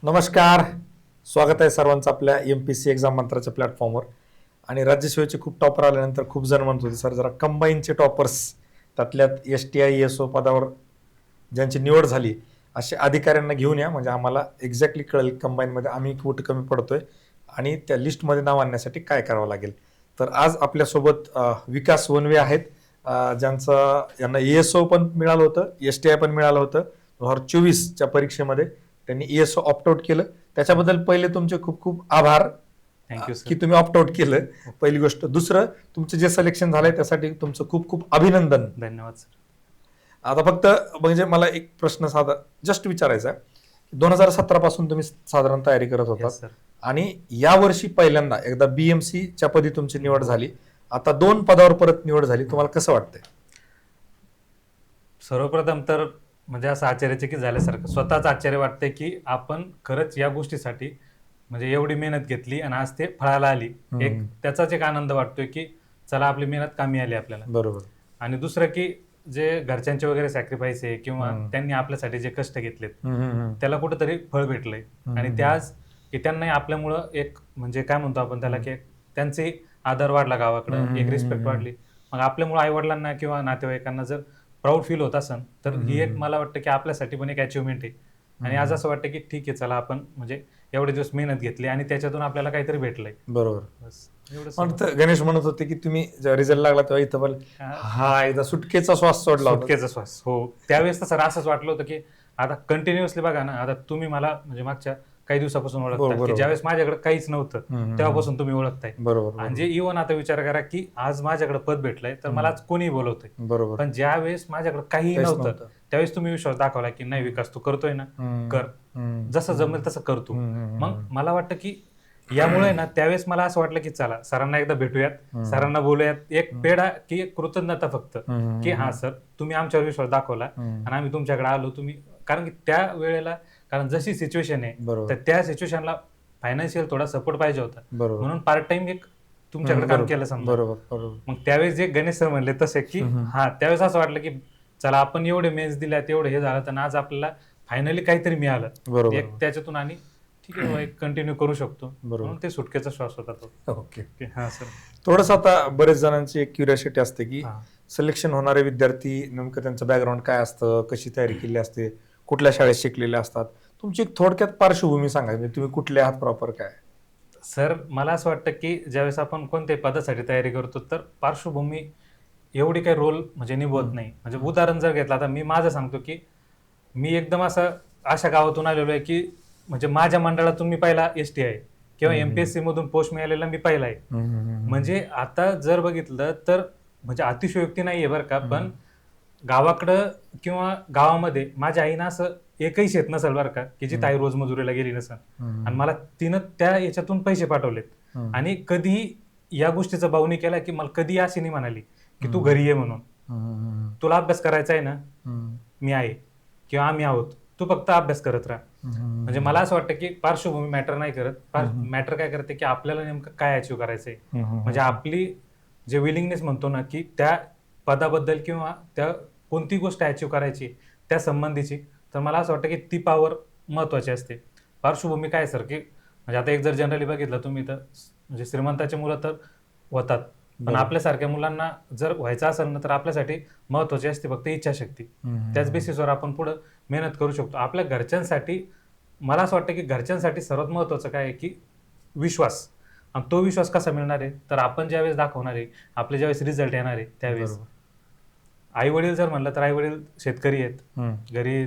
नमस्कार. स्वागत आहे सर्वांचं आपल्या MPSC एक्झाम मंत्राच्या प्लॅटफॉर्मवर. आणि राज्यसेवेचे खूप टॉपर आल्यानंतर खूप जण म्हणत होते सर जरा कंबाईनचे टॉपर्स, त्यातल्यात STI ESO पदावर ज्यांची निवड झाली असे अधिकाऱ्यांना घेऊन या, म्हणजे आम्हाला एक्झॅक्टली कळेल कंबाईनमध्ये आम्ही कुठे कमी पडतोय आणि त्या लिस्टमध्ये नाव आणण्यासाठी काय करावं लागेल. तर आज आपल्यासोबत विकास वनवे आहेत, यांना ESO पण मिळालं होतं, STI पण मिळालं होतं 2024च्या परीक्षेमध्ये. त्यांनी ESO ऑप्ट आउट केलं, त्याच्याबद्दल पहिले तुमचे खूप खूप आभार. थँक्यू की सर. तुम्ही ऑप्ट आउट केलं, पहिली गोष्ट. दुसरं, तुमचं जे सिलेक्शन झालंय त्यासाठी तुमचं खूप खूप अभिनंदन. धन्यवाद सर. आता फक्त म्हणजे मला एक प्रश्न साधा जस्ट विचारायचा आहे. 2017 पासून तुम्ही साधारण तयारी करत होता सर. आणि या वर्षी पहिल्यांदा एकदा BMC च्या पदी तुमची निवड झाली, आता 2 पदावर परत निवड झाली, तुम्हाला कसं वाटतंय? सर्वप्रथम तर म्हणजे असं आश्चर्यचकित झाल्यासारखं स्वतःच आश्चर्य वाटतंय की आपण खरंच या गोष्टीसाठी म्हणजे एवढी मेहनत घेतली आणि आज ते फळाला आली. एक त्याचाच एक आनंद वाटतोय की चला आपली मेहनत कामी आली आपल्याला. बरोबर. आणि दुसरं की जे घरच्यांचे वगैरे सॅक्रिफाईस आहे किंवा त्यांनी आपल्यासाठी जे कष्ट घेतलेत त्याला कुठंतरी फळ भेटलंय. आणि ते आज की त्यांनाही आपल्यामुळं एक म्हणजे काय म्हणतो आपण त्याला की त्यांचे आदर वाढला गावाकडं, एक रिस्पेक्ट वाढली. मग आपल्यामुळं आईवडिलांना किंवा नातेवाईकांना जर प्राऊड फील होत असेल तर ही एक मला वाटतं की आपल्यासाठी पण एक अचिव्हमेंट आहे. आणि आज असं वाटतं की ठीक आहे चला आपण म्हणजे एवढे दिवस मेहनत घेतली आणि त्याच्यातून आपल्याला काहीतरी भेटलंय. बरोबर. बस एवढंच. पण गणेश म्हणत होते की तुम्ही जेव्हा रिझल्ट लागला तेव्हा इथं पण हा एकदा सुटकेचा श्वास सोडला होता. सुटकेचा श्वास. हो, त्यावेळेस तर सर असंच वाटलं होतं की आता कंटिन्युअसली बघा ना, आता तुम्ही मला म्हणजे मागच्या काही दिवसापासून ओळखता की ज्यावेळेस माझ्याकडे काहीच नव्हतं तेव्हापासून तुम्ही ओळखताय. बरोबर. आणि जे इव्हन आता विचार करा की आज माझ्याकडे पद भेटलंय तर मला आज कोणी बोलवतंय. बरोबर. पण ज्यावेळेस माझ्याकडे काहीही नव्हतं त्यावेळेस तुम्ही विश्वास दाखवला की नाही विकास तू करतोय ना, कर, जसं जमेल तसं करतो. मग मला वाटतं की यामुळे ना त्यावेळेस मला असं वाटलं की चला सरांना एकदा भेटूयात, सरांना बोलूयात, एक पेढा की एक कृतज्ञता फक्त की हा सर तुम्ही आमच्यावर विश्वास दाखवला आणि आम्ही तुमच्याकडे आलो. तुम्ही कारण की त्या वेळेला कारण जशी सिच्युएशन आहे तर त्या सिच्युएशनला फायनान्शियल थोडा सपोर्ट पाहिजे होता, म्हणून पार्ट टाइम एक तुमच्याकडे काम केलं समजा. बरोबर. मग त्यावेळेस जे गणेश सर म्हणले तसे की हा त्यावेळेस असं वाटलं की चला आपण एवढे मेन्स दिल्या तेवढे हे झालं तर आज आपल्याला फायनली काहीतरी मिळालं एक त्याच्यातून आणि ठीक आहे एक कंटिन्यू करू शकतो. म्हणून ते सुटकेचा श्वास होता तो. ओके. हा सर. थोडंसं आता बरेच जणांची एक क्युरियोसिटी असते की सिलेक्शन होणारे विद्यार्थी नेमकं त्यांचं बॅकग्राऊंड काय असतं, कशी तयारी केली असते, कुठल्या शाळेत शिकलेले असतात. तुमची एक थोडक्यात पार्श्वभूमी सांगा, म्हणजे तुम्ही कुठले आहात प्रॉपर काय? सर मला असं वाटतं की ज्यावेळेस आपण कोणत्याही पदासाठी तयारी करतो तर पार्श्वभूमी एवढी काही रोल म्हणजे निभवत नाही. म्हणजे उदाहरण जर घेतलं आता मी माझं सांगतो की मी एकदम असं अशा गावातून आलेलो आहे की म्हणजे माझ्या मंडळातून मी पहिला STI किंवा MPSC मधून पोस्ट मिळालेला मी पहिला आहे. म्हणजे आता जर बघितलं तर म्हणजे अतिशयोक्ती नाहीये बरं का, पण गावाकडं किंवा गावामध्ये माझ्या आईनं असं एकही शेत नसेल बरं का की जी ताई रोज मजुरीला गेली नसेल आणि मला तिनं त्या याच्यातून पैसे पाठवलेत. आणि कधीही या गोष्टीचा भाव नाही केला की मला कधी अशी नाही म्हणाली की तू घरी ये म्हणून, तुला अभ्यास करायचा आहे ना, मी आहे किंवा आम्ही आहोत, तू फक्त अभ्यास करत राहा. म्हणजे मला असं वाटतं की पार्श्वभूमी मॅटर नाही करत, मॅटर काय करते की आपल्याला नेमकं काय अचीव्ह करायचंय. म्हणजे आपली जे विलिंगनेस म्हणतो ना की त्या पदाबद्दल किंवा त्या कोणती गोष्ट अचीव्ह करायची त्या संबंधीची, तर मला असं वाटतं की ती पॉवर महत्वाची असते. पार्श्वभूमी काय सर की म्हणजे आता एक जर जनरली बघितलं तुम्ही तर म्हणजे श्रीमंताची मुलं तर होतात, पण आपल्यासारख्या मुलांना जर व्हायचं असेल ना तर आपल्यासाठी महत्वाची असते फक्त इच्छाशक्ती. त्याच बेसिसवर आपण पुढे मेहनत करू शकतो. आपल्या घरच्यांसाठी मला असं वाटतं की घरच्यांसाठी सर्वात महत्वाचं काय आहे की विश्वास. आणि तो विश्वास कसा मिळणार आहे तर आपण ज्यावेळेस दाखवणार आहे, आपले ज्यावेळेस रिझल्ट येणार आहे त्यावेळेस. आई वडील जर म्हणलं तर आई वडील शेतकरी आहेत, घरी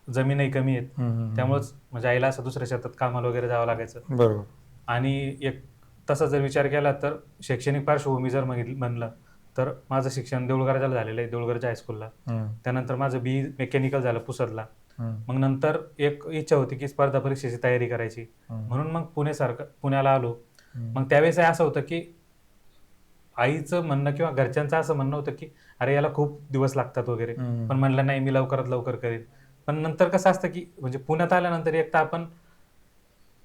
जमीनही कमी आहेत, त्यामुळेच म्हणजे आईला असं दुसऱ्या शेतात कामाला वगैरे जावं लागायचं. बरोबर. आणि एक तसा जर विचार केला तर शैक्षणिक पार्श्वभूमी जर म्हणलं तर माझं शिक्षण देऊळगरला झालेलं आहे, देऊळगरच्या हायस्कूलला. त्यानंतर माझं BE मेकॅनिकल झालं पुसदला. मग नंतर एक इच्छा होती की स्पर्धा परीक्षेची तयारी करायची, म्हणून मग पुण्याला आलो. मग त्यावेळेस असं होतं की आईचं म्हणणं किंवा घरच्यांचं असं म्हणणं होतं की अरे याला खूप दिवस लागतात वगैरे, पण म्हणलं नाही मी लवकरात लवकर करेन. पण नंतर कसं असतं की म्हणजे पुण्यात आल्यानंतर एक तर आपण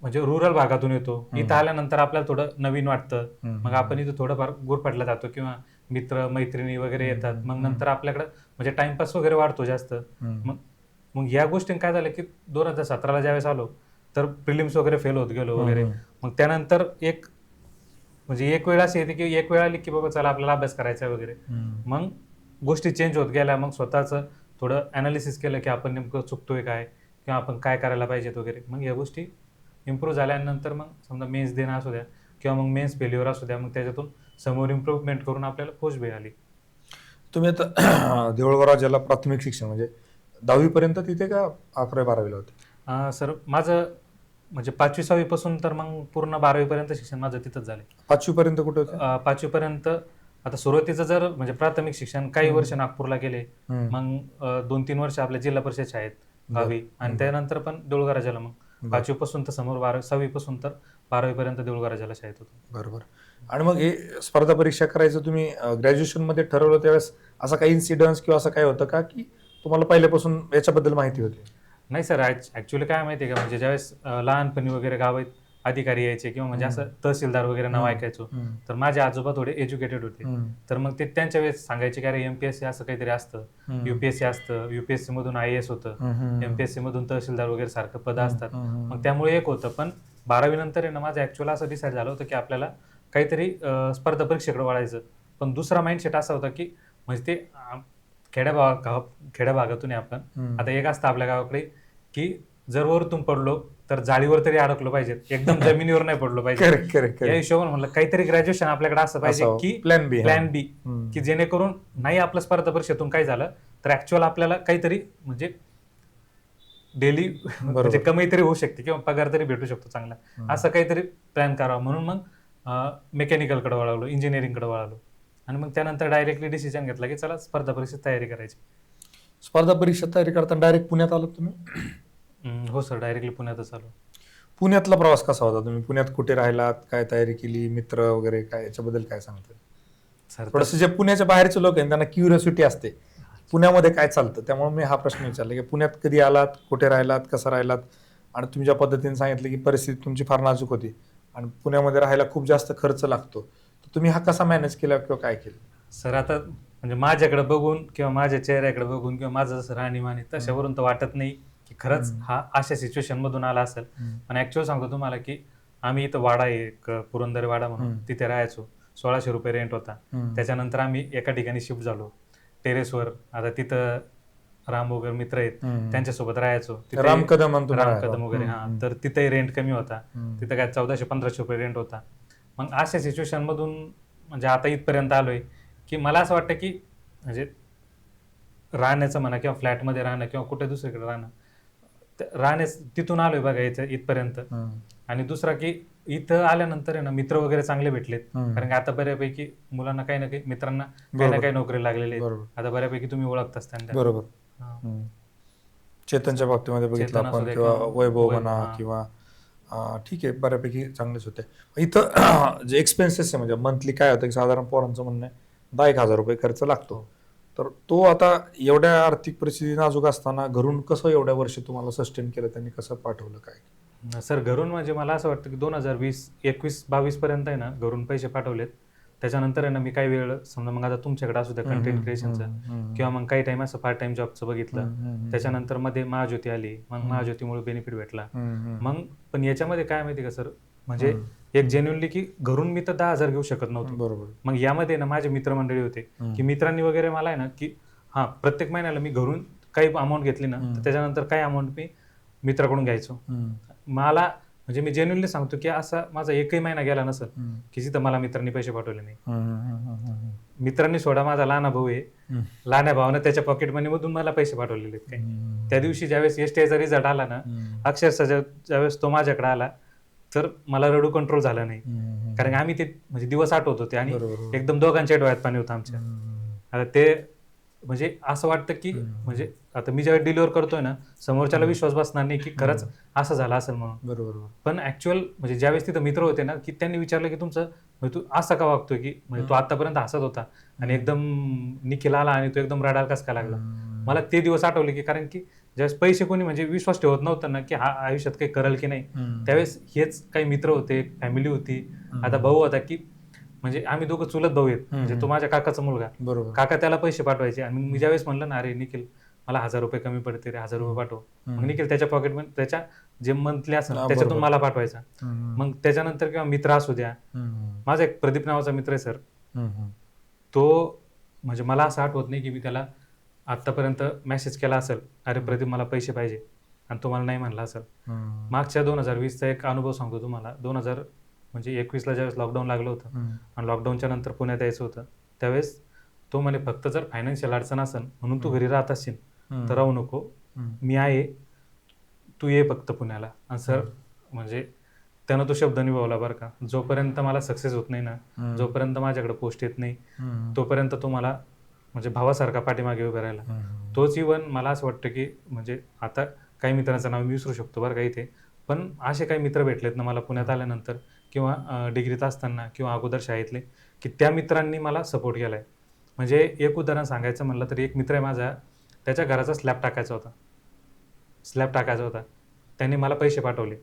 म्हणजे रुरल भागातून येतो, इथं आल्यानंतर आपल्याला थोडं नवीन वाटतं, मग आपण इथं थोडंफार गुरफटला जातो किंवा मित्र मैत्रिणी वगैरे येतात, मग नंतर आपल्याकडं म्हणजे टाइमपास वगैरे वाढतो जास्त. मग या गोष्टीने काय झालं की 2017ला ज्यावेळेस आलो तर प्रिलिम्स वगैरे फेल होत गेलो वगैरे. मग त्यानंतर एक वेळ अशी येते की एक वेळ आली की बाबा चला आपल्याला अभ्यास करायचा आहे वगैरे. मग गोष्टी चेंज होत गेल्या. मग स्वतःचं थोडं अनालिसिस केलं की आपण नेमकं चुकतोय काय किंवा आपण काय करायला पाहिजेत वगैरे. मग या गोष्टी इम्प्रूव्ह झाल्यानंतर मग समजा मेन्स देणं असू द्या किंवा मग मेन्स फेल्युअर असू द्या, मग त्याच्यातून समोर इम्प्रूव्हमेंट करून आपल्याला पोस्ट मिळाली. तुम्ही आता देऊळगाव राजाला प्राथमिक शिक्षण म्हणजे 10वी पर्यंत तिथे का 11वी-12वीला होते? सर माझं म्हणजे 5वी-6वी पासून तर मग पूर्ण 12वी पर्यंत शिक्षण माझं तिथंच झालं. 5वी पर्यंत कुठे होते? 5वी पर्यंत आता सुरुवातीचं जर म्हणजे प्राथमिक शिक्षण काही वर्ष नागपूरला गेले, मग 2-3 वर्ष आपल्या जिल्हा परिषद शाळेत गावी, आणि त्यानंतर पण देऊळगाव राजाला. मग 5वी पासून तर समोर 6वी पासून तर 12वी पर्यंत देऊळगाव राजाला शाळेत होतो. बरोबर. आणि मग हे स्पर्धा परीक्षा करायचं तुम्ही ग्रॅज्युएशन मध्ये ठरवलं त्यावेळेस असा काही इन्सिडन्स किंवा असं काय होतं का की तुम्हाला पहिल्यापासून याच्याबद्दल माहिती होती? नाही सर, ऍक्च्युली काय माहिती आहे का, म्हणजे ज्यावेळेस लहानपणी वगैरे गावात अधिकारी यायचे किंवा म्हणजे असं तहसीलदार वगैरे नाव ऐकायचो, तर माझे आजोबा थोडे एज्युकेटेड होते. तर मग ते त्यांच्या वेळेस सांगायचे की अरे एमपीएससी असं काहीतरी असतं, युपीएससी असतं, युपीएससी मधून IAS होतं, एमपीएससी मधून तहसीलदार वगैरे सारखं पदं असतात. मग त्यामुळे एक होतं. पण 12वी नंतर आहे ना माझं ऍक्च्युअल असं डिसाईड झालं होतं की आपल्याला काहीतरी स्पर्धा परीक्षेकडे वळायचं. पण दुसरा माइंडसेट असा होता की म्हणजे ते खेड्या भागातून आहे आपण. आता एक असतं आपल्या गावाकडे की जर वरतून पडलो तर जाळीवर तरी अडकलो पाहिजे, एकदम जमिनीवर नाही पडलो पाहिजे. या हिशोबाने म्हणलं काहीतरी ग्रॅज्युएशन आपल्याकडे असं पाहिजे की प्लॅन बी, की जेणेकरून नाही आपलं स्पर्धा परीक्षेतून काय झालं तर ऍक्च्युअल आपल्याला काहीतरी म्हणजे डेली म्हणजे कमाई तरी होऊ शकते किंवा पगार तरी भेटू शकतो चांगला, असं काहीतरी प्लॅन करावा. म्हणून मग मेकॅनिकलकडे वळालो, इंजिनिअरिंगकडे वळालो, आणि मग त्यानंतर डायरेक्टली डिसिजन घेतला की चला स्पर्धा परीक्षेत तयारी करायची. स्पर्धा परीक्षा तयारी करताना डायरेक्ट पुण्यात आलात तुम्ही? हो सर, डायरेक्टली पुण्यातच आलो. पुण्यातला प्रवास कसा होता? तुम्ही पुण्यात कुठे राहिलात, काय तयारी केली, मित्र वगैरे काय, याच्याबद्दल काय सांगता? सर थोडंसं जे पुण्याच्या बाहेरचे लोक आहेत त्यांना क्युरियोसिटी असते पुण्यामध्ये काय चालतं, त्यामुळे मी हा प्रश्न विचारला की पुण्यात कधी आलात, कुठे राहिलात, कसं राहिलात, आणि तुम्ही ज्या पद्धतीने सांगितलं की परिस्थिती तुमची फार नाजूक होती आणि पुण्यामध्ये राहायला खूप जास्त खर्च लागतो, तर तुम्ही हा कसा मॅनेज केला किंवा काय केलं? सर आता म्हणजे माझ्याकडे बघून किंवा माझ्या चेहऱ्याकडे बघून किंवा माझं जसं राहणीमान आहे तशावरून तर वाटत नाही की खरंच हा अशा सिच्युएशन मधून आला असेल. पण ऍक्च्युअल सांगतो तुम्हाला की आम्ही इथं वाडा आहे, एक पुरंदर वाडा म्हणून, तिथे राहायचो. 1600 रुपये रेंट होता. त्याच्यानंतर आम्ही एका ठिकाणी शिफ्ट झालो टेरेसवर. आता तिथं राम वगैरे मित्र आहेत, त्यांच्यासोबत राहायचो. राम कदम वगैरे. हा, तर तिथेही रेंट कमी होता. तिथं काय 1400-1500 रुपये रेंट होता. मग अशा सिच्युएशन मधून म्हणजे आता इथपर्यंत आलोय की मला असं वाटतं की म्हणजे राहण्याचं म्हणा किंवा फ्लॅटमध्ये राहणं किंवा कुठे दुसरीकडे राहणं तिथून आलोय बघा इथपर्यंत. आणि दुसरा की इथं आल्यानंतर आहे ना मित्र वगैरे चांगले भेटलेत, कारण की आता बऱ्यापैकी मुलांना काही ना काही, मित्रांना काही ना काही नोकरी लागलेली आहे. आता बऱ्यापैकी तुम्ही ओळखताच त्यांना. बरोबर. चेतनच्या बाबतीमध्ये बघितलं आपण किंवा वैभव म्हणा किंवा ठीक आहे, बऱ्यापैकी चांगलेच होते. इथं जे एक्सपेन्सेस आहे म्हणजे मंथली काय होतं की साधारण पोरांचं म्हणणं आहे 10,000 रुपये खर्च लागतो. तर तो आता एवढ्या आर्थिक परिस्थिती नाजूक असताना घरून कसं एवढ्या वर्ष तुम्हाला सस्टेन केलं, त्यांनी कसं पाठवलं काय? सर घरून म्हणजे मला असं वाटतं की 2020, 21, 22 पर्यंत आहे ना घरून पैसे पाठवलेत. त्याच्यानंतर आहे ना मी काही वेळ समजा मग आता तुमच्याकडे असू द्या कंटेंट क्रिएशनचं किंवा मग काही टाइम असं पार्ट टाइम जॉबचं बघितलं. त्याच्यानंतर मध्ये महाज्योती आली, मग महाज्योतीमुळे बेनिफिट भेटला. मग पण याच्यामध्ये काय माहिती का सर, म्हणजे एक जेन्युअनली की घरून मी तर 10,000 घेऊ शकत नव्हतो. बरोबर. मग यामध्ये ना माझे मित्रमंडळी होते की मित्रांनी वगैरे मला आहे ना की हा प्रत्येक महिन्याला मी घरून काही अमाऊंट घेतली ना तर त्याच्यानंतर काही अमाऊंट मी मित्राकडून घ्यायचो. मला म्हणजे मी जेन्युअनली सांगतो की असा माझा एकही महिना गेला नसेल की जिथं मला मित्रांनी पैसे पाठवले नाही. मित्रांनी सोडा, माझा लहान भाऊ आहे, लहान्या भावानं त्याच्या पॉकेट मनी मधून मला पैसे पाठवलेले आहेत काही. त्या दिवशी ज्यावेळेस STIचा रिझल्ट आला ना, अक्षरशः ज्यावेळेस तो माझ्याकडे आला तर मला रडू कंट्रोल झाला नाही, कारण आम्ही ते म्हणजे दिवस आठवत होते आणि एकदम दोघांच्या डोळ्यात पाणी होतं आमच्या. आता ते म्हणजे असं वाटतं की म्हणजे आता मी ज्यावेळी डिलिव्हर करतोय ना, समोरच्याला विश्वास बसणार नाही की खरंच असं झालं असेल म्हणून. बरोबर. पण ऍक्च्युअल म्हणजे ज्यावेळेस तिथं मित्र होते ना की त्यांनी विचारलं की तुमचं म्हणजे तू असं का वागतोय, की म्हणजे तू आतापर्यंत हसत होता आणि एकदम निखिल आला आणि तू एकदम रडायला कसं काय लागला. मला ते दिवस आठवले की कारण की ज्यावेळेस पैसे कोणी म्हणजे विश्वास ठेवत नव्हतं ना की हा आयुष्यात काही करेल की नाही, त्यावेळेस हेच काही मित्र होते, फॅमिली होती. आता भाऊ होता की म्हणजे आम्ही दोघं चुलत भाऊ आहेत, म्हणजे तो माझ्या काकाचा मुलगा. काका त्याला पैसे पाठवायचे आणि मी ज्यावेळेस म्हणलं ना अरे निखिल मला 1000 रुपये कमी पडते रे, 1000 रुपये पाठव. मग हम्म. निखिल त्याच्या पॉकेटमध्ये त्याच्या जे मंथली असेल हा, त्याच्यातून बरोबर. मला पाठवायचा. हम्म. मग त्याच्यानंतर किंवा मित्र असू द्या, हम्म. माझा एक प्रदीप नावाचा मित्र आहे सर, हम्म. तो म्हणजे मला असं आठवत नाही की मी त्याला आत्तापर्यंत मेसेज केला असेल, अरे प्रदीप मला पैसे पाहिजे, आणि तो मला नाही म्हणला असेल. हम्म. मागच्या 2020चा एक अनुभव सांगतो तुम्हाला. 2021ला ज्यावेळेस लॉकडाऊन लागलं होतं हम्म. आणि लॉकडाऊनच्या नंतर पुण्यात यायचं होतं, त्यावेळेस तो म्हणे फक्त जर फायनान्शियल अडचण असेल म्हणून तू घरी राहत असशील तर राहू नको, मी आहे, तू ये फक्त पुण्याला. आणि सर म्हणजे त्यानं तो शब्द निभावला बरं का. जोपर्यंत मला सक्सेस होत नाही ना, जोपर्यंत माझ्याकडे पोस्ट येत नाही, तोपर्यंत तो मला म्हणजे भावासारखा पाठीमागे उभा राहिला. तोच इव्हन मला असं वाटतं की म्हणजे आता काही मित्रांचं नाव मी विसरू शकतो बरं का इथे, पण असे काही मित्र भेटलेत ना मला पुण्यात आल्यानंतर किंवा डिग्रीत असताना किंवा अगोदर शाळेतले, की त्या मित्रांनी मला सपोर्ट केला आहे. म्हणजे एक उदाहरण सांगायचं म्हणलं तर एक मित्र आहे माझा, त्याच्या घराचा स्लॅब टाकायचा होता. त्याने मला पैसे पाठवले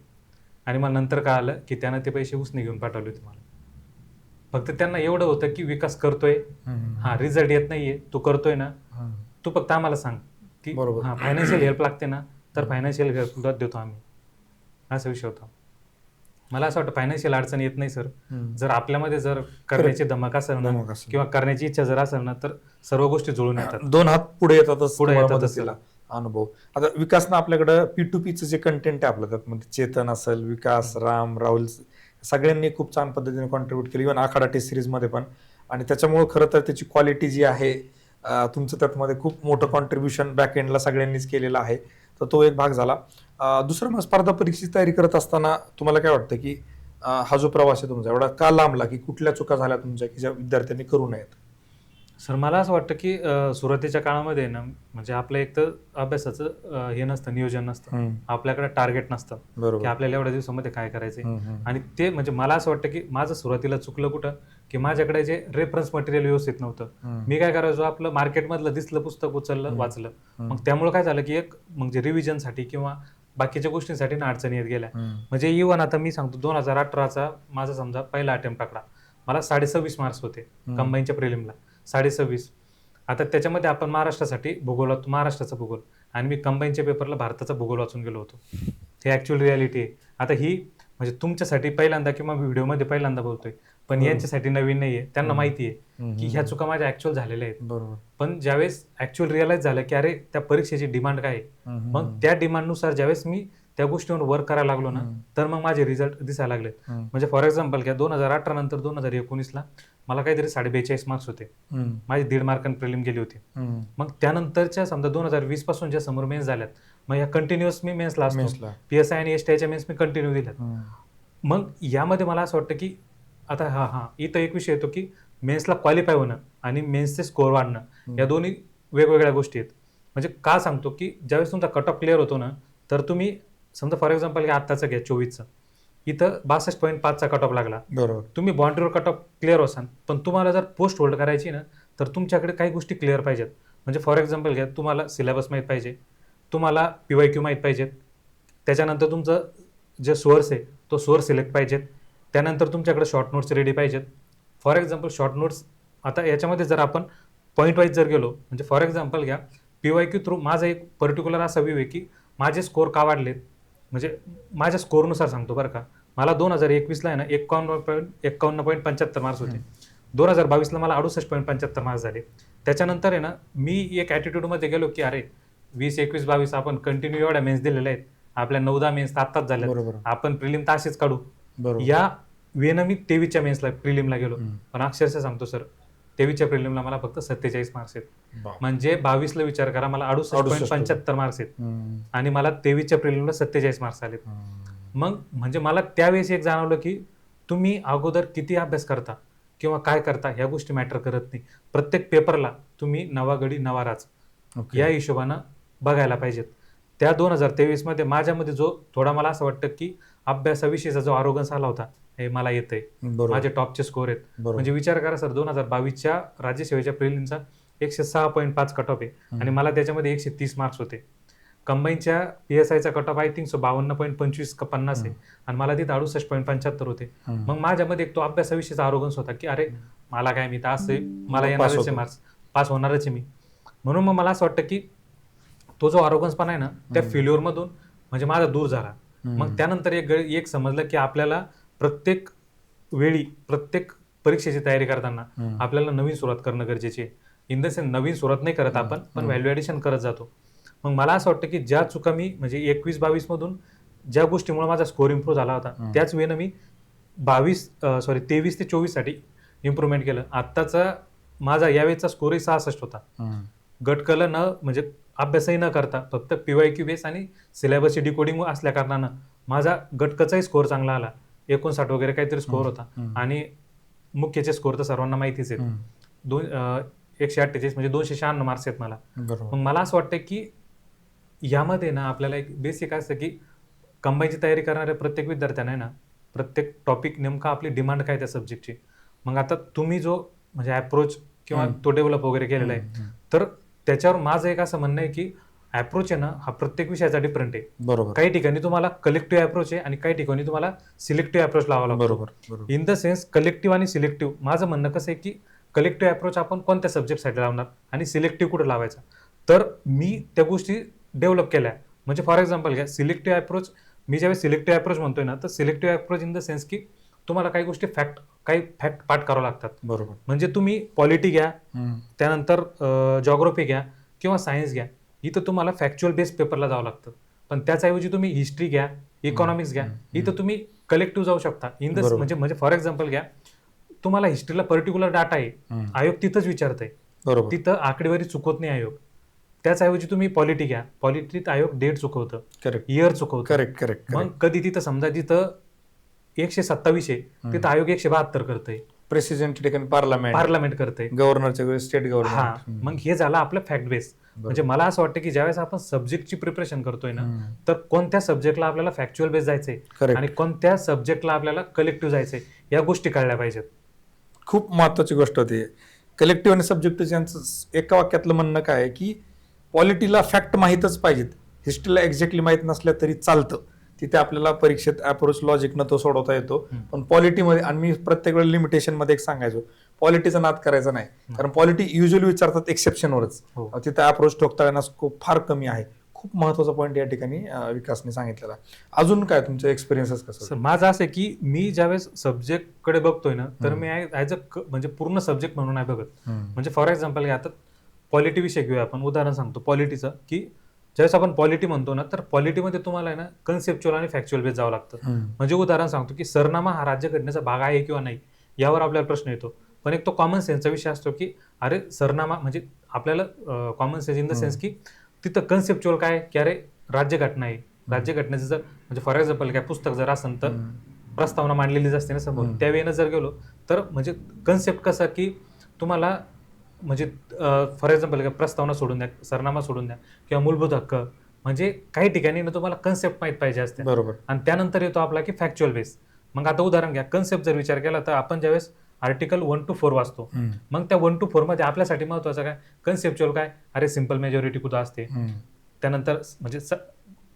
आणि मला नंतर कळालं की त्यानं ते पैसे उसने घेऊन पाठवले होते मला. फक्त त्यांना एवढं होतं की विकास करतोय, हा रिझल्ट येत नाहीये, तू करतोय ना, तू फक्त आम्हाला सांग की हा फायनान्शियल हेल्प लागते ना, तर फायनान्शियल हेल्प देतो आम्ही, असा विषय होता. मला असं वाटतं फायनान्शियल अडचण येत नाही सर, जर आपल्यामध्ये जर करण्याची धमक असेल ना किंवा करण्याची इच्छा जर असेल ना, तर सर्व गोष्टी जुळून येतात. 2 हात पुढे येतातच. पुढे तुम्हाला येतातच मदतीला अनुभव. आता विकासनं आपल्याकडं P2Pचं जे कंटेंट आहे आपलं, त्यात म्हणजे चेतन असेल, विकास, राम, राहुल सगळ्यांनी खूप छान पद्धतीने कॉन्ट्रीब्युट केली, इव्हन आखाडा टेस्ट सिरीजमध्ये पण. आणि त्याच्यामुळे खरं तर त्याची क्वालिटी जी आहे, तुमचं त्यातमध्ये खूप मोठं कॉन्ट्रीब्युशन बॅक एंडला सगळ्यांनीच केलेलं आहे. तर तो एक भाग झाला. दुसरं मग स्पर्धा परीक्षेची तयारी करत असताना तुम्हाला काय वाटतं की हा जो प्रवास आहे तुमचा एवढा का लांबला, की कुठल्या चुका झाल्या तुमच्या की ज्या विद्यार्थ्यांनी करू नयेत? सर मला असं वाटतं की सुरुवातीच्या काळामध्ये ना, म्हणजे आपलं एक तर अभ्यासाचं हे नसतं, नियोजन नसतं, आपल्याकडे टार्गेट नसतं की आपल्याला एवढ्या दिवसामध्ये काय करायचंय. आणि ते म्हणजे मला असं वाटतं की माझं सुरुवातीला चुकलं कुठं, की माझ्याकडे जे रेफरन्स मटेरियल व्यवस्थित नव्हतं. मी काय करायचो, आपलं मार्केटमधलं दिसलं पुस्तक उचललं, वाचलं. मग त्यामुळे काय झालं की एक म्हणजे रिव्हिजनसाठी किंवा बाकीच्या गोष्टींसाठी ना अडचणी येत गेल्या. म्हणजे इव्हन आता मी सांगतो 2018चा माझा समजा पहिला अटेम्प्ट टाकला, मला 26.5 मार्क्स होते कंबाईनच्या प्रिलिमला, 26.5. आता त्याच्यामध्ये आपण महाराष्ट्रासाठी महाराष्ट्राचा भूगोल, आणि मी कंबाईनच्या पेपरला भारताचा भूगोल वाचून गेलो होतो. हे ऍक्च्युअल रियालिटी आहे. आता ही म्हणजे तुमच्यासाठी पहिल्यांदा किंवा व्हिडिओमध्ये पहिल्यांदा बोलतोय, पण यांच्यासाठी नवीन नाहीये. त्यांना माहिती आहे की ह्या चुका माझ्या ऍक्च्युअल झालेल्या आहेत. पण ज्यावेळेस ऍक्च्युअल रिअलाइज झालं की अरे त्या परीक्षेची डिमांड काय आहे, मग त्या डिमांडनुसार ज्यावेळेस मी त्या गोष्टीवर वर्क करायला लागलो ना, तर मग माझे रिझल्ट दिसायला लागलेत. म्हणजे फॉर एक्झाम्पल घ्या, 2018 नंतर 2019ला मला काहीतरी 42.5 मार्क्स होते, माझी 1.5 मार्कांनी प्रिलिम गेली होती. मग त्यानंतरच्या समजा 2020 पासून ज्या समोर मेन्स झाल्यात, मग या कंटिन्युअस मी मेन्सला असतो, PSI आणि STIच्या मेन्स मी कंटिन्यू दिल्यात. मग यामध्ये मला असं वाटतं की आता इथं एक विषय येतो की मेन्सला क्वालिफाय होणं आणि मेन्सचे स्कोअर वाढणं, या दोन्ही वेगवेगळ्या गोष्टी आहेत. म्हणजे का सांगतो की ज्यावेळेस तुमचा कट ऑफ क्लिअर होतो ना, तर तुम्ही समजा फॉर एक्झाम्पल घ्या आत्ताचं घ्या 24चं, इथं 62.5चा कट ऑफ लागला, तुम्ही बाउंड्रीवर कट ऑफ क्लिअर असाल, पण तुम्हाला जर पोस्ट होल्ड करायची ना, तर तुमच्याकडे काही गोष्टी क्लिअर पाहिजेत. म्हणजे फॉर एक्झाम्पल घ्या, तुम्हाला सिलेबस माहीत पाहिजे, तुम्हाला PYQ माहीत पाहिजेत, त्याच्यानंतर तुमचं जे सोर्स आहे तो सोर्स सिलेक्ट पाहिजेत, त्यानंतर तुमच्याकडे शॉर्ट नोट्स रेडी पाहिजेत. फॉर एक्झाम्पल शॉर्ट नोट्स, आता याच्यामध्ये जर आपण पॉईंट वाईज जर गेलो, म्हणजे फॉर एक्झाम्पल घ्या, PYQ थ्रू माझा एक पर्टिक्युलर असा व्ह्यू आहे की माझे स्कोर का वाढलेत, म्हणजे माझ्या स्कोरनुसार सांगतो बरं का. मला 2021ला आहे ना 51.75 मार्क्स होते, 2022ला मला 68.75 मार्क्स झाले. त्याच्यानंतर आहे ना मी एक ॲटिट्यूडमध्ये गेलो की अरे 20, 21, 22 आपण कंटिन्यू एवढ्या मेन्स दिलेल्या आहेत, आपल्या 9-10 मेन्स आत्ताच झाल्या, आपण प्रिलिम तर असेच काढू. या वेनं मी 23च्या मेन्सला प्रिलिमला गेलो, पण अक्षरशः सांगतो सर 23च्या प्रिलिमला मला फक्त 47 मार्क्स आहेत. म्हणजे 22ला विचार करा, मला 68.75 मार्क्स आहेत आणि मला 23च्या प्रिलिमला 47 मार्क्स आलेत. मग म्हणजे मला त्यावेळेस एक जाणवलं की तुम्ही अगोदर किती अभ्यास करता किंवा काय करता ह्या गोष्टी मॅटर करत नाही. प्रत्येक पेपरला तुम्ही नवा गडी नवा राज या हिशोबानं बघायला पाहिजेत. त्या 2023मध्ये माझ्यामध्ये जो थोडा मला असं वाटतं की अभ्यासाविषयीचा जो आरोगन्स आला होता, हे मला येतंय, माझे टॉपचे स्कोर आहेत. म्हणजे विचार करा सर, 2022च्या राज्यसेवेच्या प्रिलिमचा 106.5 कट ऑफ आहे आणि मला त्याच्यामध्ये 130 मार्क्स होते. कंबाईनच्या PSIचा कट ऑफ आय थिंक 52.25 का 50 आहे आणि मला तिथं 68.75 होते. मग माझ्यामध्ये एक तो अभ्यासाविषयीचा आरोगन्स होता की अरे मला काय, मी तर असं मला येणारच आहे मार्क्स, पास होणारच आहे मी. म्हणून मग मला असं वाटतं की तो जो आरोगन्सपणा आहे ना त्या फेल्युअर मधून म्हणजे माझा दूर झाला. मग त्यानंतर एक समजलं की आपल्याला प्रत्येक वेळी प्रत्येक परीक्षेची तयारी करताना आपल्याला नवीन सुरुवात करणं गरजेची आहे. इन द सेन्स नवीन सुरुवात नाही करत आपण, पण व्हॅल्यू ॲडिशन करत जातो. मग मला असं वाटतं की ज्या चुका मी म्हणजे 21-22 मधून ज्या गोष्टीमुळे माझा स्कोर इम्प्रूव्ह झाला होता त्याच वेळेनं मी 23 ते 24 साठी इम्प्रूव्हमेंट केलं. आत्ताचा माझा यावेळेचा स्कोरही 66 होता. गट कल न म्हणजे अभ्यासही न करता फक्त PYQ बेस आणि सिलेबसची डिकोडिंग असल्या कारणानं माझा गटकचाही स्कोर चांगला आला. 59 वगैरे काहीतरी स्कोर होता. आणि मुख्यचे स्कोर तर सर्वांना माहितीच आहेत. 148 म्हणजे 296 मार्क्स आहेत मला. मग मला असं वाटतं की यामध्ये ना आपल्याला एक बेसिक असतं की कंबाईनची तयारी करणाऱ्या प्रत्येक विद्यार्थ्यांना आहे ना प्रत्येक टॉपिक नेमका आपली डिमांड काय त्या सब्जेक्टची. मग आता तुम्ही जो म्हणजे अप्रोच किंवा तो डेव्हलप वगैरे केलेला आहे तर त्याच्यावर माझं एक असं म्हणणं आहे की अप्रोच आहे ना हा प्रत्येक विषयाचा डिफरंट आहे. बरोबर. काही ठिकाणी तुम्हाला कलेक्टिव्ह अप्रोच आहे आणि काही ठिकाणी तुम्हाला सिलेक्टिव्ह अप्रोच लावावा लागतो. बरोबर. इन द सेन्स कलेक्टिव्ह आणि सिलेक्टिव्ह माझं म्हणणं कसं आहे की कलेक्टिव्ह अप्रोच आपण कोणत्या सब्जेक्टसाठी लावणार आणि सिलेक्टिव्ह कुठे लावायचा. तर मी त्या गोष्टी डेव्हलप केल्या. म्हणजे फॉर एक्झाम्पल घ्या सिलेक्टिव्ह अप्रोच. मी ज्यावेळेस सिलेक्टिव्ह अप्रोच म्हणतोय ना तर selective approach in the sense की तुम्हाला काही गोष्टी काही फॅक्ट पाठ करावं लागतात. बरोबर. म्हणजे तुम्ही पॉलिटी घ्या, त्यानंतर जॉग्राफी घ्या किंवा सायन्स घ्या, इथं तुम्हाला फॅक्च्युअल बेस पेपरला जावं लागतं. पण त्याचऐवजी तुम्ही हिस्ट्री घ्या, इकॉनॉमिक्स घ्या, इथं तुम्ही कलेक्टिव्ह जाऊ शकता. इन द म्हणजे फॉर एक्झाम्पल घ्या तुम्हाला हिस्ट्रीला पर्टिक्युलर डाटा आहे, आयोग तिथंच विचारतंय, तिथं आकडेवारी चुकवत नाही आयोग. त्याचऐवजी तुम्ही पॉलिटी घ्या, पॉलिटीत आयोग डेट चुकवतं, इयर चुकवतं. करेक्ट. मग कधी तिथं समजा जिथं 127 आहे तिथं आयोग 172 करतंय. प्रेसिडेंट ठिकाणी पार्लमेंट करतंय, गव्हर्नरच्या वेळेस स्टेट गव्हर्नमेंट. मग हे झालं आपलं फॅक्ट बेस. म्हणजे मला असं वाटतं की ज्यावेळेस आपण सब्जेक्टची प्रिपरेशन करतोय ना तर कोणत्या सब्जेक्टला आपल्याला फॅक्च्युअल बेस जायचंय आणि कोणत्या सब्जेक्टला आपल्याला कलेक्टिव्ह जायचंय या गोष्टी कळल्या पाहिजेत. खूप महत्वाची गोष्ट होती. कलेक्टिव्ह आणि सब्जेक्टिव्ह यांचं एका वाक्यातलं म्हणणं काय आहे की पॉलिटीला फॅक्ट माहीतच पाहिजेत, हिस्ट्रीला एक्झॅक्टली माहीत नसल्या तरी चालतं. तिथे आपल्याला परीक्षेत अप्रोच लॉजिकनं तो सोडवता येतो. पण पॉलिटीमध्ये आणि मी प्रत्येक वेळेला लिमिटेशन मध्ये एक सांगायचो पॉलिटीचा नाद करायचा नाही, कारण पॉलिटी युजली विचारतात एक्सेप्शनवरच. तिथे अप्रोच ठोकता येण्यास स्कोप फार कमी आहे. खूप महत्वाचा पॉईंट या ठिकाणी विकासने सांगितलेला. अजून काय तुमचे एक्सपिरियन्सेस कसं? माझं असं आहे की मी ज्यावेळेस सब्जेक्ट कडे बघतोय ना तर मी ऍज अ म्हणजे पूर्ण सब्जेक्ट म्हणून नाही बघत. म्हणजे फॉर एक्झाम्पल घ्या आता पॉलिटी विषय घेऊया आपण. उदाहरण सांगतो पॉलिटीचं की ज्यावेळेस आपण पॉलिटी म्हणतो ना तर पॉलिटीमध्ये तुम्हाला आहे ना कन्सेप्च्युअल आणि फॅक्च्युअल बेस जावं लागतं. म्हणजे उदाहरण सांगतो की सरनामा हा राज्यघटनेचा भाग आहे किंवा नाही यावर आपल्याला प्रश्न येतो. पण एक तो कॉमन सेन्सचा विषय असतो की अरे सरनामा म्हणजे आपल्याला common sense in the sense की तिथं कन्सेप्च्युअल काय की अरे राज्यघटना आहे, राज्यघटनेचं जर म्हणजे फॉर एक्झाम्पल काय पुस्तक जर असेल तर प्रस्तावना मांडलेलीच असते ना समोर, त्यावेळेनं जर गेलो तर म्हणजे कन्सेप्ट कसं की तुम्हाला म्हणजे फॉर एक्झाम्पल प्रस्तावना सोडून द्या, सरनामा सोडून द्या किंवा मूलभूत हक्क, म्हणजे काही ठिकाणी ना तुम्हाला कन्सेप्ट माहीत पाहिजे असते. बरोबर. आणि त्यानंतर येतो आपला की फॅक्च्युअल बेस. मग आता उदाहरण घ्या कन्सेप्ट जर विचार केला तर आपण ज्यावेळेस आर्टिकल 1 to 4 वाचतो मग त्या 1 to 4 मध्ये आपल्यासाठी महत्वाचं काय कन्सेप्च्युअल काय अरे सिंपल मेजॉरिटी कुठं असते, त्यानंतर म्हणजे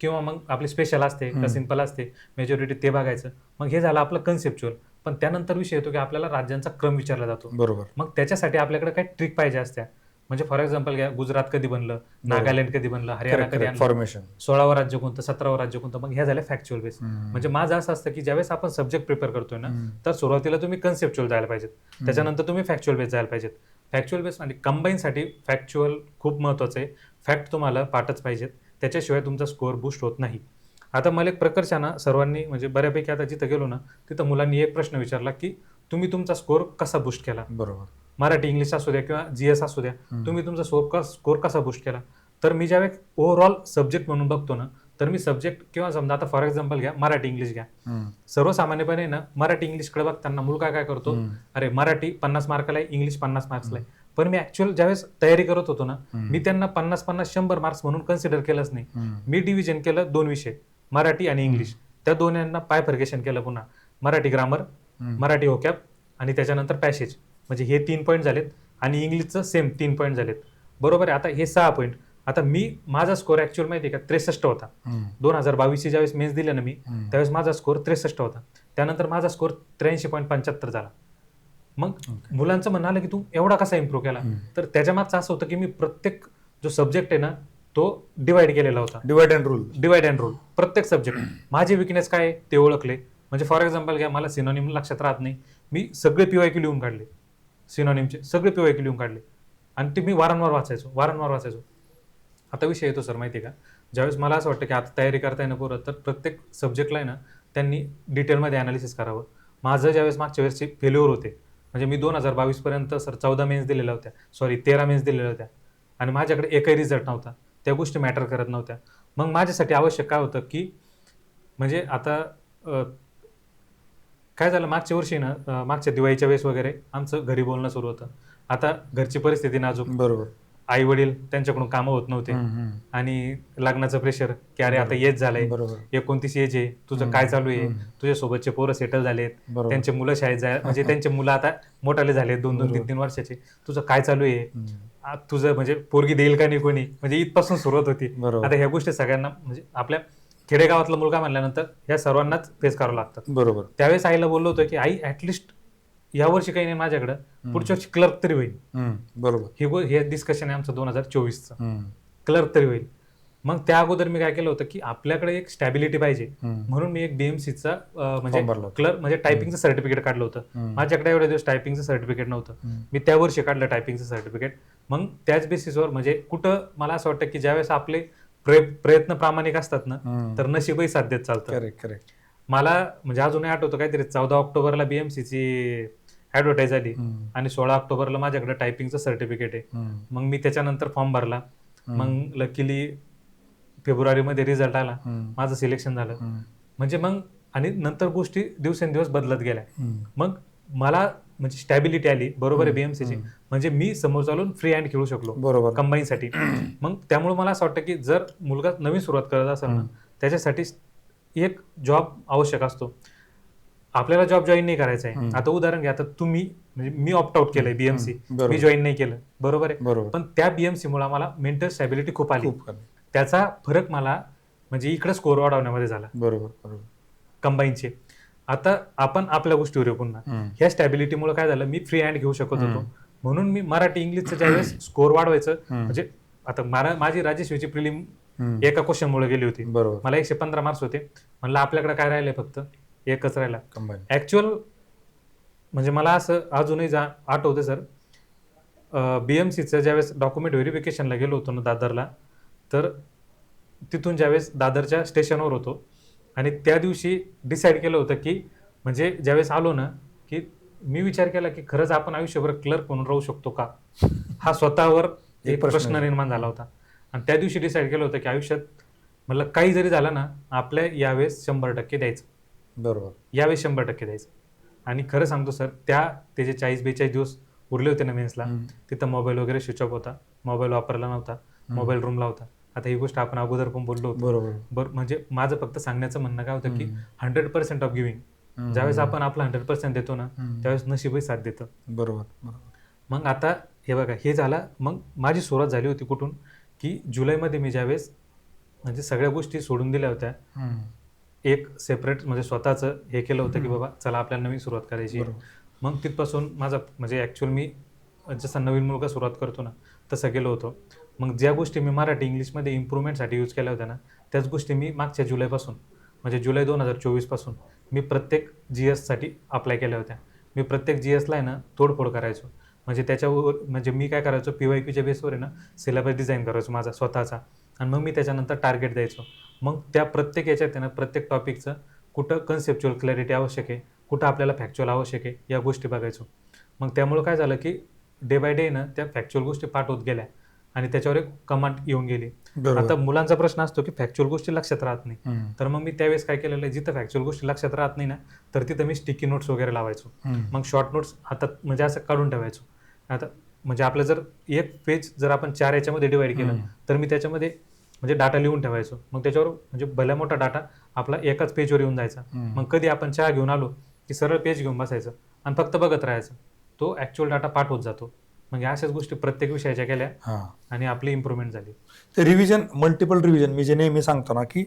किंवा मग आपली स्पेशल असते का सिंपल असते मेजॉरिटी ते बघायचं. मग हे झालं आपलं कन्सेप्च्युअल. पण त्यानंतर विषय येतो की आपल्याला राज्यांचा क्रम विचारला जातो. बरोबर. मग त्याच्यासाठी आपल्याकडे काही ट्रिक पाहिजे असत्या. म्हणजे फॉर एक्झाम्पल घ्या गुजरात कधी बनलं, नागालँड कधी बनलं, हरियाणा कधी आणलं, फॉर्मेशन 16वं राज्य कोणतं, 17वं राज्य कोणतं. मग हे झालं फॅक्च्युअल बेस. म्हणजे माझं असं असतं की ज्यावेळेस आपण सब्जेक्ट प्रिपेअर करतोय ना तर सुरुवातीला तुम्ही कन्सेप्च्युअल जायला पाहिजेत, त्याच्यानंतर तुम्ही फॅक्च्युअल बेस जायला पाहिजेत. फॅक्च्युअल बेस आणि कंबाईनसाठी फॅक्च्युअल खूप महत्वाचं आहे. फॅक्ट तुम्हाला पाठच पाहिजेत, त्याच्याशिवाय तुमचा स्कोअर बूस्ट होत नाही. आता मला एक प्रकर्षानं सर्वांनी म्हणजे बऱ्यापैकी आता जिथं गेलो ना तिथं मुलांनी एक प्रश्न विचारला की तुम्ही तुमचा स्कोअर कसा बूस्ट केला. बरोबर. मराठी इंग्लिश असू द्या किंवा GS असू द्या, तुम्ही तुमचा स्कोअर कसा बूस्ट केला. तर मी ज्यावेळेस ओव्हरऑल सब्जेक्ट म्हणून बघतो ना तर मी सब्जेक्ट किंवा समजा आता फॉर एक्झाम्पल घ्या मराठी इंग्लिश घ्या. सर्वसामान्यपणे ना मराठी इंग्लिशकडे बघताना मुलगा काय करतो अरे मराठी 50 मार्काला आहे, इंग्लिश 50 मार्क्सला आहे. पण मी ऍक्च्युअल ज्यावेळेस तयारी करत होतो ना मी त्यांना 50-50 100 मार्क्स म्हणून कन्सिडर केलंच नाही. मी डिव्हिजन केलं 2 विषय मराठी आणि इंग्लिश, त्या दोन्हींना बायफर्गेशन केलं. पुन्हा मराठी ग्रामर, मराठी व्होकॅब आणि त्याच्यानंतर पॅसेज, म्हणजे हे 3 पॉईंट झालेत आणि इंग्लिशचं सेम 3 पॉईंट झालेत. बरोबर आहे. आता हे 6 पॉईंट. आता मी माझा स्कोअर ऍक्च्युअल माहिती आहे का 63 होता. 2022 ज्यावेळेस मेन्स दिलं ना मी त्यावेळेस माझा स्कोअर 63 होता. त्यानंतर माझा स्कोअर 83.75 झाला. मग मुलांचं म्हणणं आलं की तू एवढा कसा इम्प्रूव्ह केला. तर त्याच्या मागचं असं होतं की मी प्रत्येक जो सब्जेक्ट आहे ना तो डिवाइड केलेला होता. Divide and rule. Divide and rule प्रत्येक सब्जेक्ट. माझे विकनेस काय आहे ते ओळखले. म्हणजे फॉर एक्झाम्पल घ्या, मला सिनोनिम लक्षात राहत नाही, मी सगळे PYQ लिहून काढले, सिनोनिमचे सगळे PYQ लिहून काढले आणि ते मी वारंवार वाचायचो. आता विषय येतो सर माहिती आहे का, ज्यावेळेस मला असं वाटतं की आता तयारी करता येणं पोरं, तर प्रत्येक सब्जेक्टला आहे ना त्यांनी डिटेलमध्ये अनालिसिस करावं. माझं ज्यावेळेस मागच्या वेळेसचे फेल्युअर होते, म्हणजे मी 2022 पर्यंत सर 14 मेन्स दिलेल्या होत्या, 13 मेन्स दिलेल्या होत्या आणि माझ्याकडे एकही रिझल्ट नव्हता. त्या गोष्टी मॅटर करत नव्हत्या. मग माझ्यासाठी आवश्यक काय होतं की म्हणजे आता काय झालं मागच्या वर्षी ना, मागच्या दिवाळीच्या वेळेस वगैरे आमचं घरी बोलणं सुरू होतं. आता घरची परिस्थिती नाजूक, बरोबर. आई वडील त्यांच्याकडून कामं होत नव्हते आणि लग्नाचं प्रेशर की अरे आता एज झालंय, 29 एज आहे, तुझं काय चालू आहे, तुझ्या सोबतचे पोरं सेटल झालेत, त्यांचे मुलं शाळेत म्हणजे त्यांचे मुलं आता मोठाले झाले 2-2, 3-3 वर्षाचे, तुझं काय चालू आहे, तुझं म्हणजे पोरगी देईल का नाही कोणी, म्हणजे इथपासून सुरुवात होती. आता ह्या गोष्टी सगळ्यांना म्हणजे आपल्या खेडेगावातला मुलगा म्हणल्यानंतर ह्या सर्वांनाच फेस करावं लागतात. बरोबर. त्यावेळेस आईला बोललो होतो की आई ऍटलिस्ट या वर्षी काही नाही माझ्याकडं, पुढच्या वर्षी क्लर्क तरी होईल. बरोबर. हे डिस्कशन आहे आमचं 2024चं, क्लर्क तरी होईल. मग त्या अगोदर मी काय केलं होतं की आपल्याकडे एक स्टॅबिलिटी पाहिजे, म्हणून मी एक BMCचा म्हणजे क्लर्क म्हणजे टायपिंगचं सर्टिफिकेट काढलं होतं. माझ्याकडे एवढ्या दिवस टायपिंगचं सर्टिफिकेट नव्हतं, मी त्या वर्षी काढलं टायपिंगचं सर्टिफिकेट. मग त्याच बेसिसवर म्हणजे कुठं मला असं वाटतं की ज्यावेळेस आपले प्रयत्न प्रामाणिक असतात ना, तर नशीबही साथ देत चालतं. मला म्हणजे अजूनही आठवतं काहीतरी 14 ऑक्टोबरला BMCची ऍडव्हर्टाईज आली आणि 16 ऑक्टोबरला माझ्याकडे टायपिंगचं सर्टिफिकेट आहे. मग मी त्याच्यानंतर फॉर्म भरला. मग लकीली फेब्रुवारीमध्ये रिझल्ट आला, माझं सिलेक्शन झालं. म्हणजे मग आणि नंतर गोष्टी दिवसेंदिवस बदलत गेल्या. मग मला म्हणजे स्टॅबिलिटी आली, बरोबर आहे BMCची, म्हणजे मी समोर चालून फ्री हँड खेळू शकलो बरोबर कंबाईनसाठी. मग त्यामुळे मला असं वाटतं की जर मुलगा नवीन सुरुवात करत असेल ना, त्याच्यासाठी एक जॉब आवश्यक असतो. आपल्याला जॉब जॉईन नाही करायचा आहे. आता उदाहरण घ्या, आता तुम्ही म्हणजे मी ऑप्ट आउट केलंय BMC, मी जॉईन नाही केलं, बरोबर आहे, पण त्या BMC मुळे मला मेंटल स्टॅबिलिटी खूप आली. त्याचा फरक मला म्हणजे इकडे स्कोर वाढवण्यामध्ये झाला. बरोबर. कंबाईनचे. आता आपण आपल्या गोष्टीवर येऊ पुन्हा. ह्या स्टॅबिलिटीमुळे काय झालं, मी फ्री हँड घेऊ शकत होतो, म्हणून मी मराठी इंग्लिशचं ज्यावेळेस स्कोर वाढवायचं, म्हणजे आता माझी राजेश्वरीची प्रिलिम एका क्वेश्चनमुळे गेली होती, मला 115 मार्क्स होते. म्हणलं आपल्याकडे काय राहिले, फक्त एकच राहिला ऍक्च्युअल. म्हणजे मला असं अजूनही आठवतं सर, BMCचं ज्यावेळेस डॉक्युमेंट व्हेरिफिकेशनला गेलो होतो ना दादरला, तर तिथून ज्यावेळेस दादरच्या स्टेशनवर होतो आणि त्या दिवशी डिसाईड केलं होतं की म्हणजे ज्यावेळेस आलो ना, की मी विचार केला की खरंच आपण आयुष्यभर क्लर्क म्हणून राहू शकतो का, हा स्वतःवर एक प्रश्न निर्माण झाला होता. आणि त्या दिवशी डिसाईड केलं होतं की आयुष्यात मला काही जरी झालं ना, आपल्या यावेळेस 100% द्यायचं. बरोबर. यावेळेस 100% द्यायचं. आणि खरं सांगतो सर, त्याचे 40-42 दिवस उरले होते ना मेन्सला, तिथं मोबाईल वगैरे स्विच ऑफ होता, मोबाईल वापरला नव्हता, मोबाईल रूमला होता. आता ही गोष्ट आपण अगोदर पण बोललो होतो. बरोबर. म्हणजे माझं फक्त सांगण्याचं म्हणणं काय होतं की 100% ऑफ गिव्हिंग, ज्यावेळेस आपण आपला 100% देतो ना, त्यावेळेस नशीबही साथ देतं. बरोबर. मग आता हे बघा, हे झालं. मग माझी सुरुवात झाली होती कुठून, की जुलैमध्ये मी ज्यावेळेस म्हणजे सगळ्या गोष्टी सोडून दिल्या होत्या, एक सेपरेट म्हणजे स्वतःचं हे केलं होतं की बाबा चला आपल्याला नवीन सुरुवात करायची. मग तिथपासून माझा म्हणजे ॲक्च्युअल मी जसा नवीन मुलगा सुरुवात करतो ना, तसं गेलो होतो. मग ज्या गोष्टी मी मराठी इंग्लिशमध्ये इम्प्रूव्हमेंटसाठी यूज केल्या होत्या ना, त्याच गोष्टी मी मागच्या जुलैपासून म्हणजे जुलै 2024 पासून मी प्रत्येक GSसाठी अप्लाय केल्या होत्या. मी प्रत्येक GSला आहे ना तोडफोड करायचो. म्हणजे त्याच्यावर म्हणजे मी काय करायचो, PYQच्या बेसवर आहे ना सिलेबस डिझाईन करायचो माझा स्वतःचा, आणि मग मी त्याच्यानंतर टार्गेट द्यायचो. मग त्या प्रत्येक याच्यात आहे ना, प्रत्येक टॉपिकचं कुठं कन्सेप्च्युअल क्लॅरिटी आवश्यक आहे, कुठं आपल्याला फॅक्च्युअल आवश्यक आहे, या गोष्टी बघायचो. मग त्यामुळे काय झालं की डे बाय डे ना त्या फॅक्च्युअल गोष्टी पाठ होत गेल्या आणि त्याच्यावर एक कमांड येऊन गेली. आता मुलांचा प्रश्न असतो की फॅक्च्युअल गोष्टी लक्षात राहत नाही, तर मग मी त्यावेळेस काय केलेलं आहे, जिथं फॅक्च्युअल गोष्टी लक्षात राहत नाही ना, तर तिथं मी स्टिकी नोट्स वगैरे लावायचो. मग शॉर्ट नोट्स हातात म्हणजे असं काढून ठेवायचो. आता म्हणजे आपलं जर एक पेज जर आपण 4 याच्यामध्ये डिवाइड केलं, तर मी त्याच्यामध्ये म्हणजे डाटा लिहून ठेवायचो. मग त्याच्यावर म्हणजे भल्या मोठा डाटा आपला एकाच पेजवर येऊन जायचा. मग कधी आपण चहा घेऊन आलो की सरळ पेज घेऊन बसायचं आणि फक्त बघत राहायचं, तो ऍक्च्युअल डाटा पाठ होत जातो. म्हणजे अशाच गोष्टी प्रत्येक विषयाच्या केल्या आणि आपली इम्प्रूव्हमेंट झाली. ते रिव्हिजन, मल्टिपल रिव्हिजन, मी जे नेहमी सांगतो ना की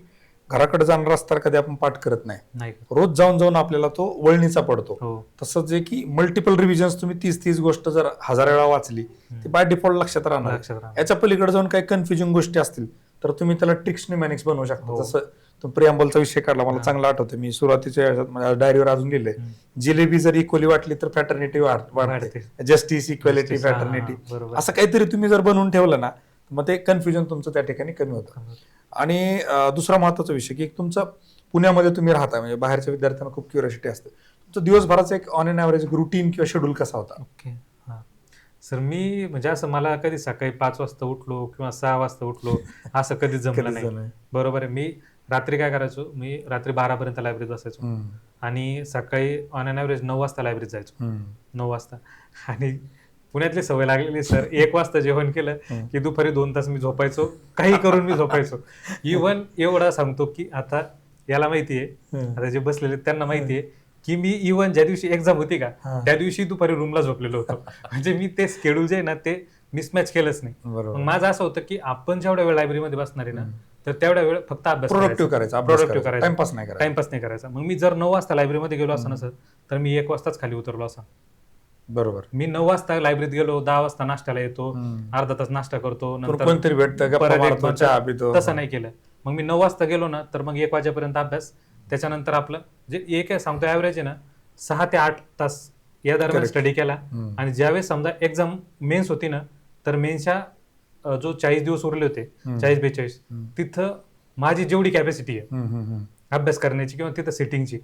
घराकडे जाणारा रस्ता कधी आपण पाठ करत नाही, नाही. रोज जाऊन जाऊन आपल्याला तो वळणीचा पडतो. हो. तसंच जे की मल्टिपल रिव्हिजन्स तुम्ही 30 गोष्ट जर 1000 वेळा वाचली ती बाय डिफॉल्ट लक्षात राहणार. लक्षात राहणार. याच्या पलीकडे जाऊन काही कन्फ्युजिंग गोष्टी असतील तर तुम्ही त्याला ट्रिक्स न्यूमॅनिक्स बनवू शकता. हो. जसं तुम्ही प्रिअम्बलचा विषय काढला, मला चांगला आठवतं, मी सुरुवातीच्या डायरीवर अजून लिहिलंय, जिलेबी जर इक्वली वाटली तर फॅटर्निटी वाढते, जस्टिस, इक्वॅलिटी, Justice, फॅटर्निटी, बरोबर. असं काहीतरी तुम्ही जर बनवून ठेवलं ना मग ते कन्फ्युजन तुमचं त्या ठिकाणी कमी होतं. आणि दुसरा महत्वाचा विषय की तुमचं पुण्यामध्ये तुम्ही राहता, म्हणजे बाहेरच्या विद्यार्थ्यांना खूप क्युरियोसिटी असते, तुमचं दिवसभराचं एक ऑन एन ॲव्हरेज रुटीन किंवा शेड्यूल कसा होता? ओके. हां सर, मी म्हणजे असं मला कधी सकाळी 5 वाजता उठलो किंवा 6 वाजता उठलो असं कधी जमलं नाही. बरोबर आहे. मी रात्री काय करायचो, मी रात्री 12 पर्यंत लायब्ररीत बसायचो आणि सकाळी ऑन एन ॲव्हरेज 9 वाजता लायब्ररीत जायचो. 9 वाजता. आणि पुण्यातली सवय लागलेली सर, 1 वाजता जेवण केलं की दुपारी 2 तास मी झोपायचो, काही करून मी झोपायचो. इव्हन एवढा सांगतो की आता याला माहितीये, आता जे बसलेले त्यांना माहितीये की मी इव्हन ज्या दिवशी एक्झाम होती का त्या दिवशी दुपारी रूमला झोपलेलो होतो. म्हणजे मी ते शेड्यूल जे आहे ना ते मिसमॅच केलंच नाही. मग माझं असं होतं की आपण जेवढ्या वेळ लायब्ररीमध्ये बसणार आहे ना तर तेवढ्या वेळ फक्त अभ्यास प्रोडक्टिव्ह करायचा, टाइमपास नाही करायचा. टाइमपास नाही करायचा. मग मी जर 9 वाजता लायब्ररीमध्ये गेलो असं ना सर तर मी 1 वाजताच खाली उतरलो असा. बरोबर. मी 9 वाजता लायब्ररीत गेलो, 10 वाजता नाश्त्याला येतो, अर्धा तास नाश्ता करतो, नंतर कोणतरी भेटतं, गप्पा मारतो, चहा पितो. तसं नाही केलं. मग मी 9 वाजता गेलो ना तर मग 1 वाजेपर्यंत अभ्यास, त्याच्यानंतर आपलं जे एक आहे सांगतो ॲव्हरेज आहे ना 6 ते 8 तास या दरम्यान स्टडी केला. आणि ज्यावेळेस समजा एक्झाम मेन्स होती ना तर मेन्सच्या जो 40 दिवस उरले होते, 40-42, तिथं माझी जेवढी कॅपॅसिटी आहे अभ्यास करण्याची किंवा तिथं सिटिंगची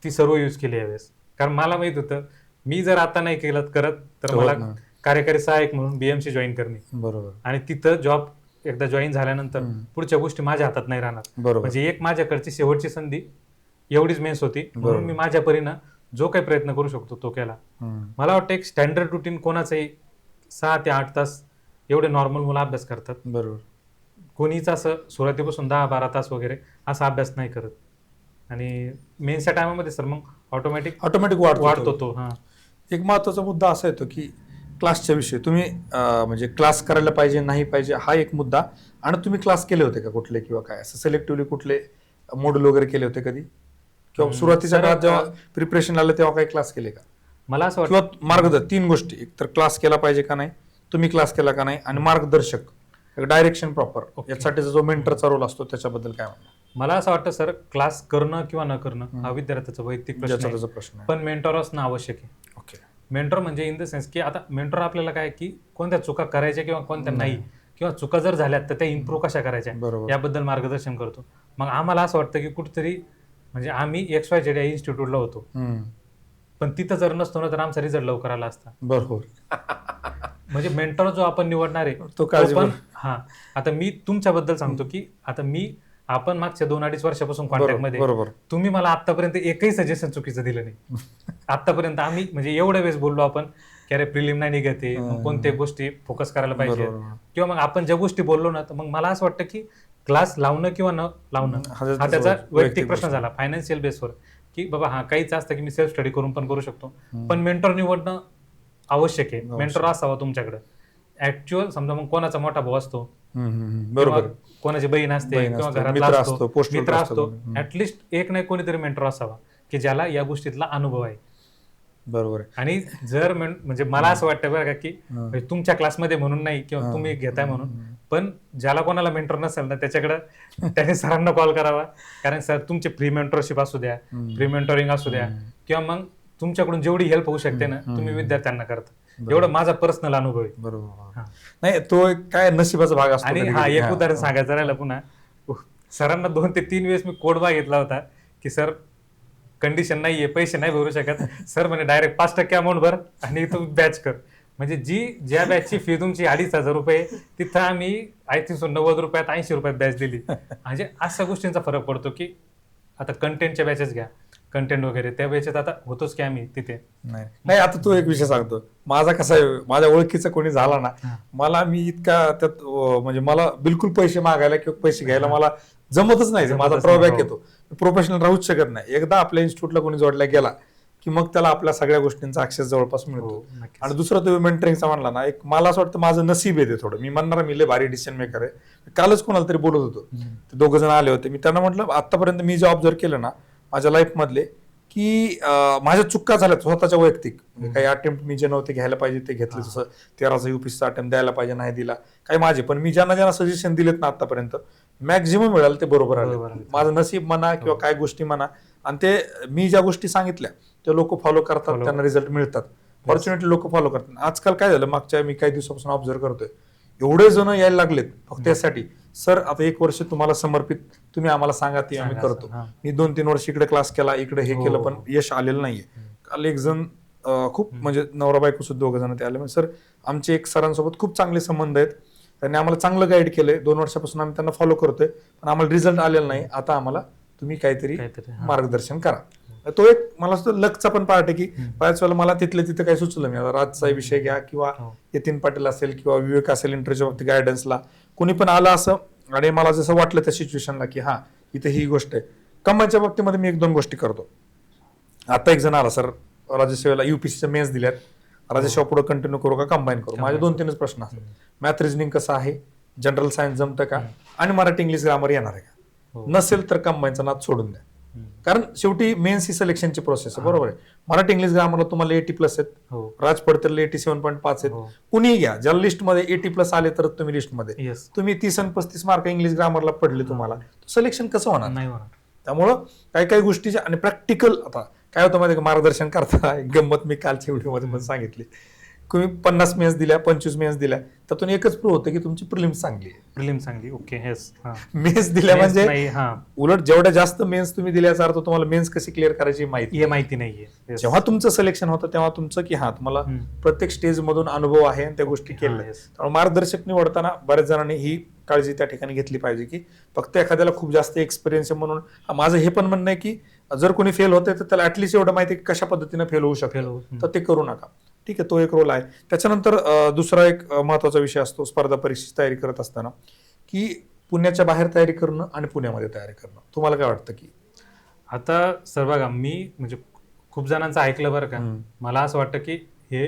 ती सर्व यूज केली यावेळेस. कारण मला माहित होतं मी जर आता नाही केलं करत तर मला कार्यकारी सहाय्यक म्हणून बीएमसी जॉईन करणे. बरोबर. आणि तिथं जॉब एकदा जॉईन झाल्यानंतर पुढच्या गोष्टी माझ्या हातात नाही राहणार. म्हणजे एक माझ्याकडची शेवटची संधी एवढीच मेन्स होती, म्हणून मी माझ्या परीनं जो काही प्रयत्न करू शकतो तो केला. मला वाटतं एक स्टँडर्ड रुटीन कोणाचंही 6 ते 8 तास एवढे नॉर्मल मुलं अभ्यास करतात. बरोबर. कोणीच असं सुरुवातीपासून 10-12 तास वगैरे असा अभ्यास नाही करत. आणि मेन्सच्या टायमामध्ये सर मग ऑटोमॅटिक वाढतो तो. हा एक महत्वाचा मुद्दा असा येतो की क्लासच्या विषयी तुम्ही म्हणजे क्लास करायला पाहिजे नाही पाहिजे हा एक मुद्दा. आणि तुम्ही क्लास केले होते का कुठले किंवा काय असं सिलेक्टिव्हली कुठले मॉड्यूल वगैरे केले होते कधी, किंवा सुरुवातीच्या काळात जेव्हा प्रिपरेशन आलं तेव्हा काही क्लास केले का? मला असं वाटतं किंवा मार्गदर्शक 3 गोष्टी, एक तर क्लास केला पाहिजे का नाही, तुम्ही क्लास केला का नाही, आणि मार्गदर्शक डायरेक्शन प्रॉपर यासाठीचा जो मेंटरचा रोल असतो त्याच्याबद्दल काय म्हणणार? मला असं वाटतं सर क्लास करणं किंवा न करणं हा विद्यार्थ्याचा वैयक्तिक प्रश्न आहे, पण मेंटॉर असणं आवश्यक आहे. ओके. मेंटॉर म्हणजे इन द सेन्स की आता मेंटॉर आपल्याला काय की कोणत्या चुका करायच्या किंवा कोणत्या नाही, किंवा चुका जर झाल्यात तर त्या इम्प्रूव्ह कशा करायच्या याबद्दल मार्गदर्शन करतो. मग आम्हाला असं वाटतं की कुठेतरी म्हणजे आम्ही XYZ या इन्स्टिट्यूटला होतो, पण तिथं जर नसतो ना तर आमचा रिझल्ट लवकर आला असता. बरोबर. म्हणजे मेंटॉर जो आपण निवडणार आहे तो पण हा. आता मी तुमच्याबद्दल सांगतो की आता आपण मागच्या 2-2.5 वर्षापासून कॉन्टॅक्ट मध्ये, तुम्ही मला आतापर्यंत एकही सजेशन चुकीचं दिलं नाही. आतापर्यंत आम्ही म्हणजे एवढ्या वेळेस बोललो आपण की अरे प्रिलिम नाही निघते, मग कोणत्या गोष्टी फोकस करायला पाहिजे, किंवा मग आपण ज्या गोष्टी बोललो ना तर मग मला असं वाटतं की क्लास लावणं किंवा न लावणं हा त्याचा वैयक्तिक प्रश्न झाला फायनान्शियल बेसवर, की बाबा हा काहीच असतं की मी सेल्फ स्टडी करून पण करू शकतो, पण मेंटॉर निवडणं आवश्यक आहे. मेंटॉर असावा तुमच्याकडे ऍक्च्युअल. समजा मग कोणाचा मोठा भाऊ असतो, बरोबर, कोणाची बहीण असते किंवा घरातला असतो, मित्र असतो, ऍटलिस्ट एक नाही कोणीतरी मेंटॉर असावा की ज्याला या गोष्टीतला अनुभव आहे. बरोबर. आणि जर म्हणजे मला असं वाटतं बरं का की तुमच्या क्लासमध्ये म्हणून नाही किंवा तुम्ही घेताय म्हणून, पण ज्याला कोणाला मेंटॉर नसेल ना त्याच्याकडे त्याने सरांना कॉल करावा. कारण सर तुमचे फ्री मेंटॉरशिप असू द्या, फ्री मेंटॉरिंग असू द्या, किंवा मग तुमच्याकडून जेवढी हेल्प होऊ शकते ना तुम्ही विद्यार्थ्यांना करता. एवढं माझा पर्सनल अनुभव आहे. बरोबर. नाही तो काय नशिबाचा भाग असतो. आणि हा एक उदाहरण सांगायचं राहिलं पुन्हा, सरांना 2 ते 3 वेळेस मी कोड मागितला होता की सर कंडिशन नाहीये, पैसे नाही भरू शकत. सर म्हणे डायरेक्ट 5% अमाऊंट भर आणि तू बॅच कर. म्हणजे ज्या बॅचची फी तुमची 2,500 रुपये, तिथं आम्ही आय थिंक 90 रुपयात 80 रुपयात बॅच दिली. म्हणजे अशा गोष्टींचा फरक पडतो की आता कंटेंटच्या बॅचेस घ्या, कंटेंट वगैरे त्या बॅचेत आता होतोच की आम्ही तिथे. नाही आता तू एक विषय सांगतो माझा कसा आहे, माझ्या ओळखीचा कोणी झाला ना, मला मी इतका त्यात म्हणजे मला बिलकुल पैसे मागायला किंवा पैसे घ्यायला मला जमतच नाही. माझा ड्रॉबॅक येतो, प्रोफेशनल राहूच शकत नाही. एकदा आपल्या इन्स्टिट्यूटला कोणी जोडला गेला की की मग त्याला आपल्या सगळ्या गोष्टींचा ऍक्सेस जवळपास मिळतो. हो, नक्कीच. आणि दुसरं तुम्ही मेंटरिंगचा म्हणला ना, एक मला असं वाटतं माझं नशीब आहे ते थोडं. मी म्हणणार मी लय भारी डिसिजन मेकर आहे. कालच कोणाला तरी बोलत होतो, ते दोघं जण आले होते. मी त्यांना म्हटलं आतापर्यंत मी जे ऑब्झर्व केलं ना माझ्या लाईफ मधले, की माझ्या चुका झाल्या स्वतःच्या वैयक्तिक, म्हणजे काही अटेम्प्ट मी जे नव्हते घ्यायला पाहिजे ते घेतले. जसं 13चा UPSCचा अटेम्प्ट द्यायला पाहिजे नाही दिला, काही माझे. पण मी ज्यांना सजेशन दिलेत ना आतापर्यंत मॅक्झिमम मिळालं ते बरोबर आले. माझं नशीब म्हणा किंवा काय गोष्टी म्हणा, आणि ते मी ज्या गोष्टी सांगितल्या ते लोक फॉलो करतात, त्यांना रिझल्ट मिळतात. फॉर्च्युनेटली लोक फॉलो करतात. आजकाल काय झालं, मागच्या मी काही दिवसापासून ऑब्झर्व करतोय, एवढे जण यायला लागलेत फक्त यासाठी, सर आता 1 वर्ष तुम्हाला समर्पित, तुम्ही आम्हाला सांगा ते आम्ही करतो. मी 2-3 वर्ष इकडे क्लास केला, इकडे हे केलं, पण यश आलेलं नाहीये. काल एक जण खूप म्हणजे नवरा बायको सुद्धा 2 जण ते आले, म्हणजे सर आमचे एक सरांसोबत खूप चांगले संबंध आहेत, त्यांनी आम्हाला चांगलं गाईड केलंय, 2 वर्षापासून आम्ही त्यांना फॉलो करतोय, पण आम्हाला रिझल्ट आलेला नाही, आता आम्हाला तुम्ही काहीतरी मार्गदर्शन करा. तो एक मला असं लकचा पण पार्ट आहे, की बऱ्याच वेळेला मला तिथलं तिथं काही सुचलं नाही. राजचा विषय घ्या किंवा यतीन पाटील असेल किंवा विवेक असेल, इंटरव्ह्यूच्या बाबतीत गायडन्सला कोणी पण आलं असं, आणि मला जसं वाटलं त्या सिच्युएशनला की हा इथे ही गोष्ट आहे. कंबाईनच्या बाबतीमध्ये मी 1-2 गोष्टी करतो. आता एक जण आला, सर राज्यसेवेला UPSCच्या मेन्स दिल्यात, राज्यसेवा पुढे कंटिन्यू करू का कंबाईन करू? माझे 2-3च प्रश्न असतात. मॅथ रिजनिंग कसं आहे, जनरल सायन्स जमतं का, आणि मराठी इंग्लिश ग्रामर येणार आहे का? नसेल तर कंबाईनचा नाद सोडून द्या. कारण शेवटी मेन्स ही सिलेक्शनची प्रोसेस आहे, बरोबर आहे. मराठी इंग्लिश ग्रामरला तुम्हाला 80+ आहेत, राज पडतरला 87.5 आहेत. कुणीही घ्या, ज्या लिस्टमध्ये 80+ आले तर तुम्ही लिस्टमध्ये, तुम्ही 30 आणि 35 मार्क इंग्लिश ग्रामरला पडले, तुम्हाला सिलेक्शन कसं होणार? नाही होणार. त्यामुळं काही गोष्टीच्या, आणि प्रॅक्टिकल आता काय होतं माहिती, मार्गदर्शन करता गंमत मी कालच्या व्हिडिओमध्ये पण सांगितली, तुम्ही 50 मेन्स दिल्या, 25 मेन्स दिल्या, त्यातून एकच प्रूव्ह होतं की तुमची प्रिलिम्स चांगली आहे. प्रिलिम्स चांगली, ओके. मेन्स दिल्या म्हणजे उलट जेवढ्या जास्त मेन्स तुम्ही दिल्याचा अर्थ तुम्हाला मेन्स कशी क्लिअर करायची माहिती नाहीये. जेव्हा तुमचं सिलेक्शन होतं तेव्हा तुमचं की हा तुम्हाला प्रत्येक स्टेज मधून अनुभव आहे आणि त्या गोष्टी केल्या. त्यामुळे मार्गदर्शक निवडताना बऱ्याच जणांनी ही काळजी त्या ठिकाणी घेतली पाहिजे, की फक्त एखाद्याला खूप जास्त एक्सपिरियन्स आहे म्हणून. माझं हे पण म्हणणं आहे की जर कोणी फेल होते तर त्याला ऍटलिस्ट एवढं माहिती आहे की कशा पद्धतीने फेल होऊ शकेल, तर ते करू नका. ठीक आहे, तो एक रोल आहे. त्याच्यानंतर दुसरा एक महत्वाचा विषय असतो स्पर्धा परीक्षेची तयारी करत असताना, की पुण्याच्या बाहेर तयारी करणं आणि पुण्यामध्ये तयारी करणं. तुम्हाला काय वाटतं? की आता सर बघा, मी म्हणजे खूप जणांचं ऐकलं बरं का, मला असं वाटतं की हे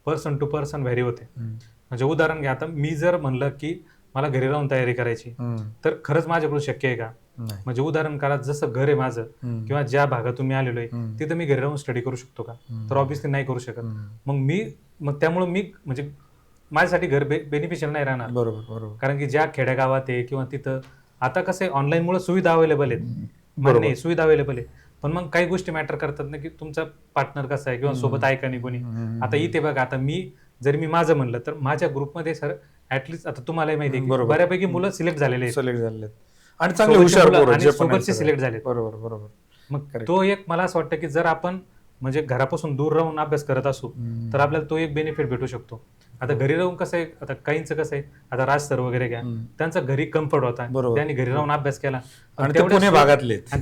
पर्सन टू पर्सन व्हॅरी होते. म्हणजे उदाहरण घ्या, आता मी जर म्हणलं की मला घरी राहून तयारी करायची, तर खरंच माझ्याकडून शक्य आहे का? म्हणजे उदाहरण करा, जसं घर आहे माझं किंवा ज्या भागातून मी आलेलो आहे तिथं मी घरी राहून स्टडी करू शकतो का? तर ऑब्व्हियसली नाही करू शकत. मग त्यामुळे मी म्हणजे माझ्यासाठी घर बेनिफिशियल नाही राहणार. बरोबर. कारण की ज्या खेड्यागावात आहे किंवा तिथं आता कसं आहे, ऑनलाईन मुळे सुविधा अवेलेबल आहेत, नाही सुविधा अवेलेबल आहे, पण मग काही गोष्टी मॅटर करतात ना, की तुमचा पार्टनर कसा आहे किंवा सोबत आहे का नाही कोणी. आता इथे बघा, आता जरी मी माझं म्हणलं तर माझ्या ग्रुपमध्ये सर ऍटलीस्ट आता तुम्हालाही माहिती आहे बऱ्यापैकी मुलं सिलेक्ट झालेले आहेत आणि चांगले हुशार सोबतचे सिलेक्ट झाले. बरोबर. मग तो एक मला असं वाटतं की जर आपण म्हणजे घरापासून दूर राहून अभ्यास करत असू तर आपल्याला तो एक बेनिफिट भेटू शकतो. आता घरी राहून कसं आहे, आता काहींचं कसं आहे, आता राज सर वगैरे घ्या, त्यांचा घरी कम्फर्ट होता, त्यांनी घरी राहून अभ्यास केला, आणि ते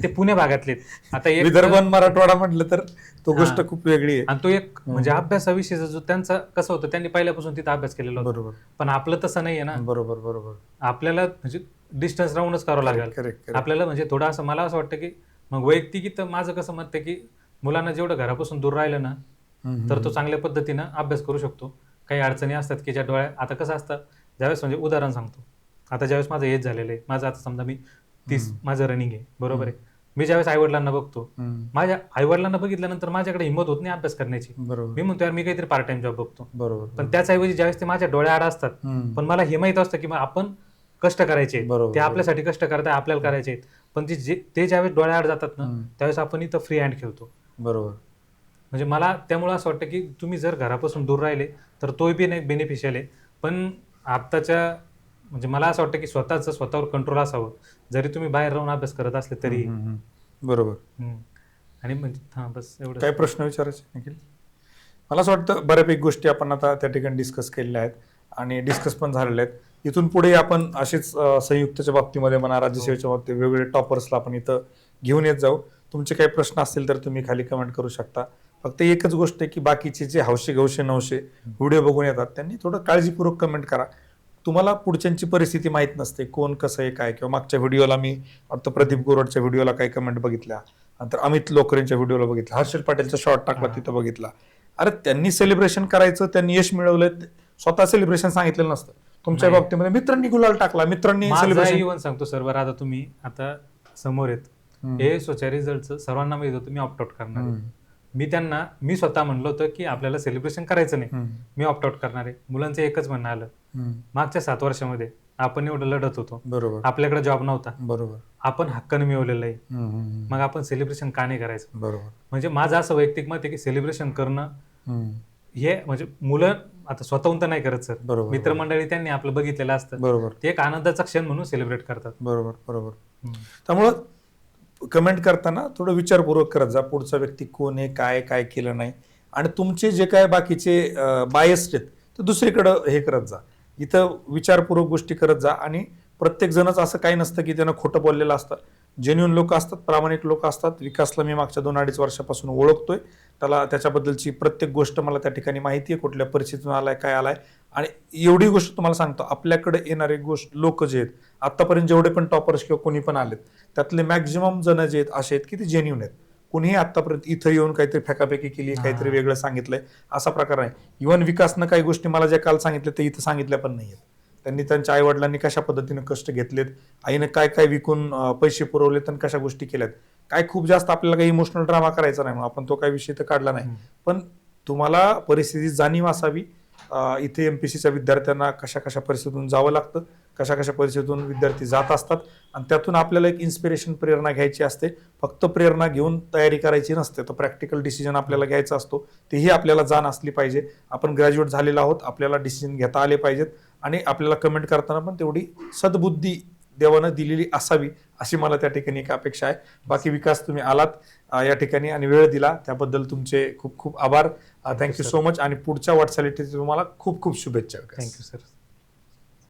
पुणे भागातले. आता एक विदर्भ मराठवाडा म्हटलं तर तो गोष्ट खूप वेगळी आहे. आणि तो एक म्हणजे अभ्यासाविषयीचा जो त्यांचा कसं होतं, त्यांनी पहिल्यापासून तिथं अभ्यास केलेला होता. बरोबर. पण आपलं तसं नाहीये ना. बरोबर. आपल्याला म्हणजे डिस्टन्स राहूनच करावं लागेल आपल्याला. म्हणजे थोडं असं मला असं वाटतं की मग वैयक्तिक माझं कसं मत आहे की मुलांना जेवढं घरापासून दूर राहिलं ना तर तो चांगल्या पद्धतीनं अभ्यास करू शकतो. काही अडचणी असतात की ज्या डोळ्यात, आता कसं असतं ज्यावेळेस म्हणजे उदाहरण सांगतो, आता ज्यावेळेस माझं एज झालेलं आहे, माझं आता समजा मी 30 माझं रनिंग आहे, बरोबर आहे, मी ज्यावेळेस आईवडिलांना बघतो, माझ्या आईवडिलांना बघितल्यानंतर माझ्याकडे हिंमत होत नाही अभ्यास करण्याची. मी म्हणतो यार मी काहीतरी पार्ट टाइम जॉब बघतो. बरोबर. पण त्याचऐवजी ज्यावेळेस ते माझ्या डोळ्या आड असतात, पण मला हे माहित असतं की आपण कष्ट करायचे, ते आपल्यासाठी कष्ट करताय, आपल्याला करायचे आहेत, पण ते ज्यावेळेस डोळ्या आड जातात ना त्यावेळेस आपण इथं फ्री हँड खेळतो. बरोबर. म्हणजे मला त्यामुळे असं वाटतं की तुम्ही जर घरापासून दूर राहिले तर तोही बी नाही बेनिफिशियल आहे. पण आत्ताच्या म्हणजे मला असं वाटतं की स्वतःवर कंट्रोल असावं, जरी तुम्ही बाहेर राहून अभ्यास करत असले तरी. बरोबर. आणि म्हणजे बस एवढं. काय प्रश्न विचारायचे निखिल? मला असं वाटतं बऱ्यापैकी गोष्टी आपण आता त्या ठिकाणी डिस्कस केलेल्या आहेत आणि डिस्कस पण झालेल्या आहेत. इथून पुढे आपण असेच संयुक्तच्या बाबतीमध्ये म्हणा, राज्यसेवेच्या बाबतीत वेगवेगळे टॉपर्सला आपण इथं घेऊन येत जाऊ. तुमचे काही प्रश्न असतील तर तुम्ही खाली कमेंट करू शकता. फक्त एकच गोष्ट आहे की बाकीचे जे हौशे गवशे नवशे व्हिडिओ बघून येतात त्यांनी थोडं काळजीपूर्वक कमेंट करा. तुम्हाला पुढच्यांची परिस्थिती माहीत नसते, कोण कसं आहे काय. किंवा मागच्या व्हिडिओला मी वाटतं प्रदीप गोरडच्या व्हिडिओला काही कमेंट बघितल्या, नंतर अमित लोकरेंच्या व्हिडिओला बघितला, हर्षल पाटीलचा शॉर्ट टाकला तिथं बघितला. अरे त्यांनी सेलिब्रेशन करायचं, त्यांनी यश मिळवलंय, स्वतः सेलिब्रेशन सांगितलेलं नसतं. तुमच्या नाही. बाबतीमध्ये मित्रांनी गुलाल टाकला, मित्रांनी माझा सेलिब्रेशन. इव्हन सांगतो सर, बरं आता तुम्ही आता समोर येत हे स्वतः रिझल्टचं सर्वांना माहित होतं मी ऑप्ट आउट करणार आहे. मी स्वतः म्हणलं होतं की आपल्याला सेलिब्रेशन करायचं नाही, मी ऑप्ट आउट करणार आहे. मुलांचं एकच म्हणणं आलं, मागच्या 7 वर्षामध्ये आपण एवढं लढत होतो, बरोबर, आपल्याकडे जॉब नव्हता, बरोबर, आपण हक्काने मिळवलेलं आहे, मग आपण सेलिब्रेशन का नाही करायचं? बरोबर. म्हणजे माझं असं वैयक्तिक मत आहे की सेलिब्रेशन करणं हे म्हणजे मुलं आता स्वतःहून तर नाही करत सर, बरोबर, मित्रमंडळी त्यांनी आपलं बघितलेलं असतं, बरोबर, ते एक आनंदाचा क्षण म्हणून सेलिब्रेट करतात. बरोबर, बरोबर. त्यामुळं कमेंट करताना थोडं विचारपूर्वक करत जा, पुढचा व्यक्ती कोण आहे, काय काय केलं नाही, आणि तुमचे जे काय बाकीचे बायस्ड आहेत ते दुसरीकडं हे करत जा. इथं विचारपूर्वक गोष्टी करत जा. आणि प्रत्येक जणच असं काही नसतं की त्यानं खोटं बोललेलं असतं. जेन्युन लोक असतात, प्रामाणिक लोक असतात. विकासला मी मागच्या 2-2.5 वर्षापासून ओळखतोय, त्याच्याबद्दलची प्रत्येक गोष्ट मला त्या ठिकाणी माहिती आहे, कुठल्या परिस्थितीतून आलाय, काय आलाय. आणि एवढी गोष्ट तुम्हाला सांगतो, आपल्याकडे येणारे लोक जे आहेत आतापर्यंत जेवढे पण टॉपर्स किंवा कोणी पण आलेत त्यातले मॅक्झिमम जण जे आहेत असे आहेत की ते जेन्युन आहेत. कुणीही आतापर्यंत इथं येऊन काहीतरी फेकाफेकी केली, काहीतरी वेगळं सांगितलंय असा प्रकार नाही. इव्हन विकासनं काही गोष्टी मला ज्या काल सांगितल्या ते इथं सांगितल्या पण नाहीयेत. त्यांनी त्यांच्या आई वडिलांनी कशा पद्धतीने कष्ट घेतलेत, आईनं काय काय विकून पैसे पुरवलेत आणि कशा गोष्टी केल्यात. काय खूप जास्त आपल्याला काही इमोशनल ड्रामा करायचा नाही, म्हणून आपण तो काही विषय तर काढला नाही. पण तुम्हाला परिस्थिती जाणीव असावी. इथे एमपीसीच्या विद्यार्थ्यांना कशा कशा परिस्थितीतून जावं लागतं, कशा कशा परिस्थितीतून विद्यार्थी जात असतात, आणि त्यातून आपल्याला एक इन्स्पिरेशन, प्रेरणा घ्यायची असते. फक्त प्रेरणा घेऊन तयारी करायची नसते, तर प्रॅक्टिकल डिसिजन आपल्याला घ्यायचा असतो. तेही आपल्याला जाण असली पाहिजे. आपण ग्रॅज्युएट झालेलो आहोत, आपल्याला डिसिजन घेता आले पाहिजेत, आणि आपल्याला कमेंट करताना पण तेवढी सद्बुद्धी देवानं दिलेली असावी, अशी मला त्या ठिकाणी एक अपेक्षा आहे. बाकी विकास, तुम्ही आलात या ठिकाणी आणि वेळ दिला त्याबद्दल तुमचे खूप खूप आभार. Thank you so much. आणि पुढच्या वाटचालीसाठी तुम्हाला खूप खूप शुभेच्छा. Thank you sir.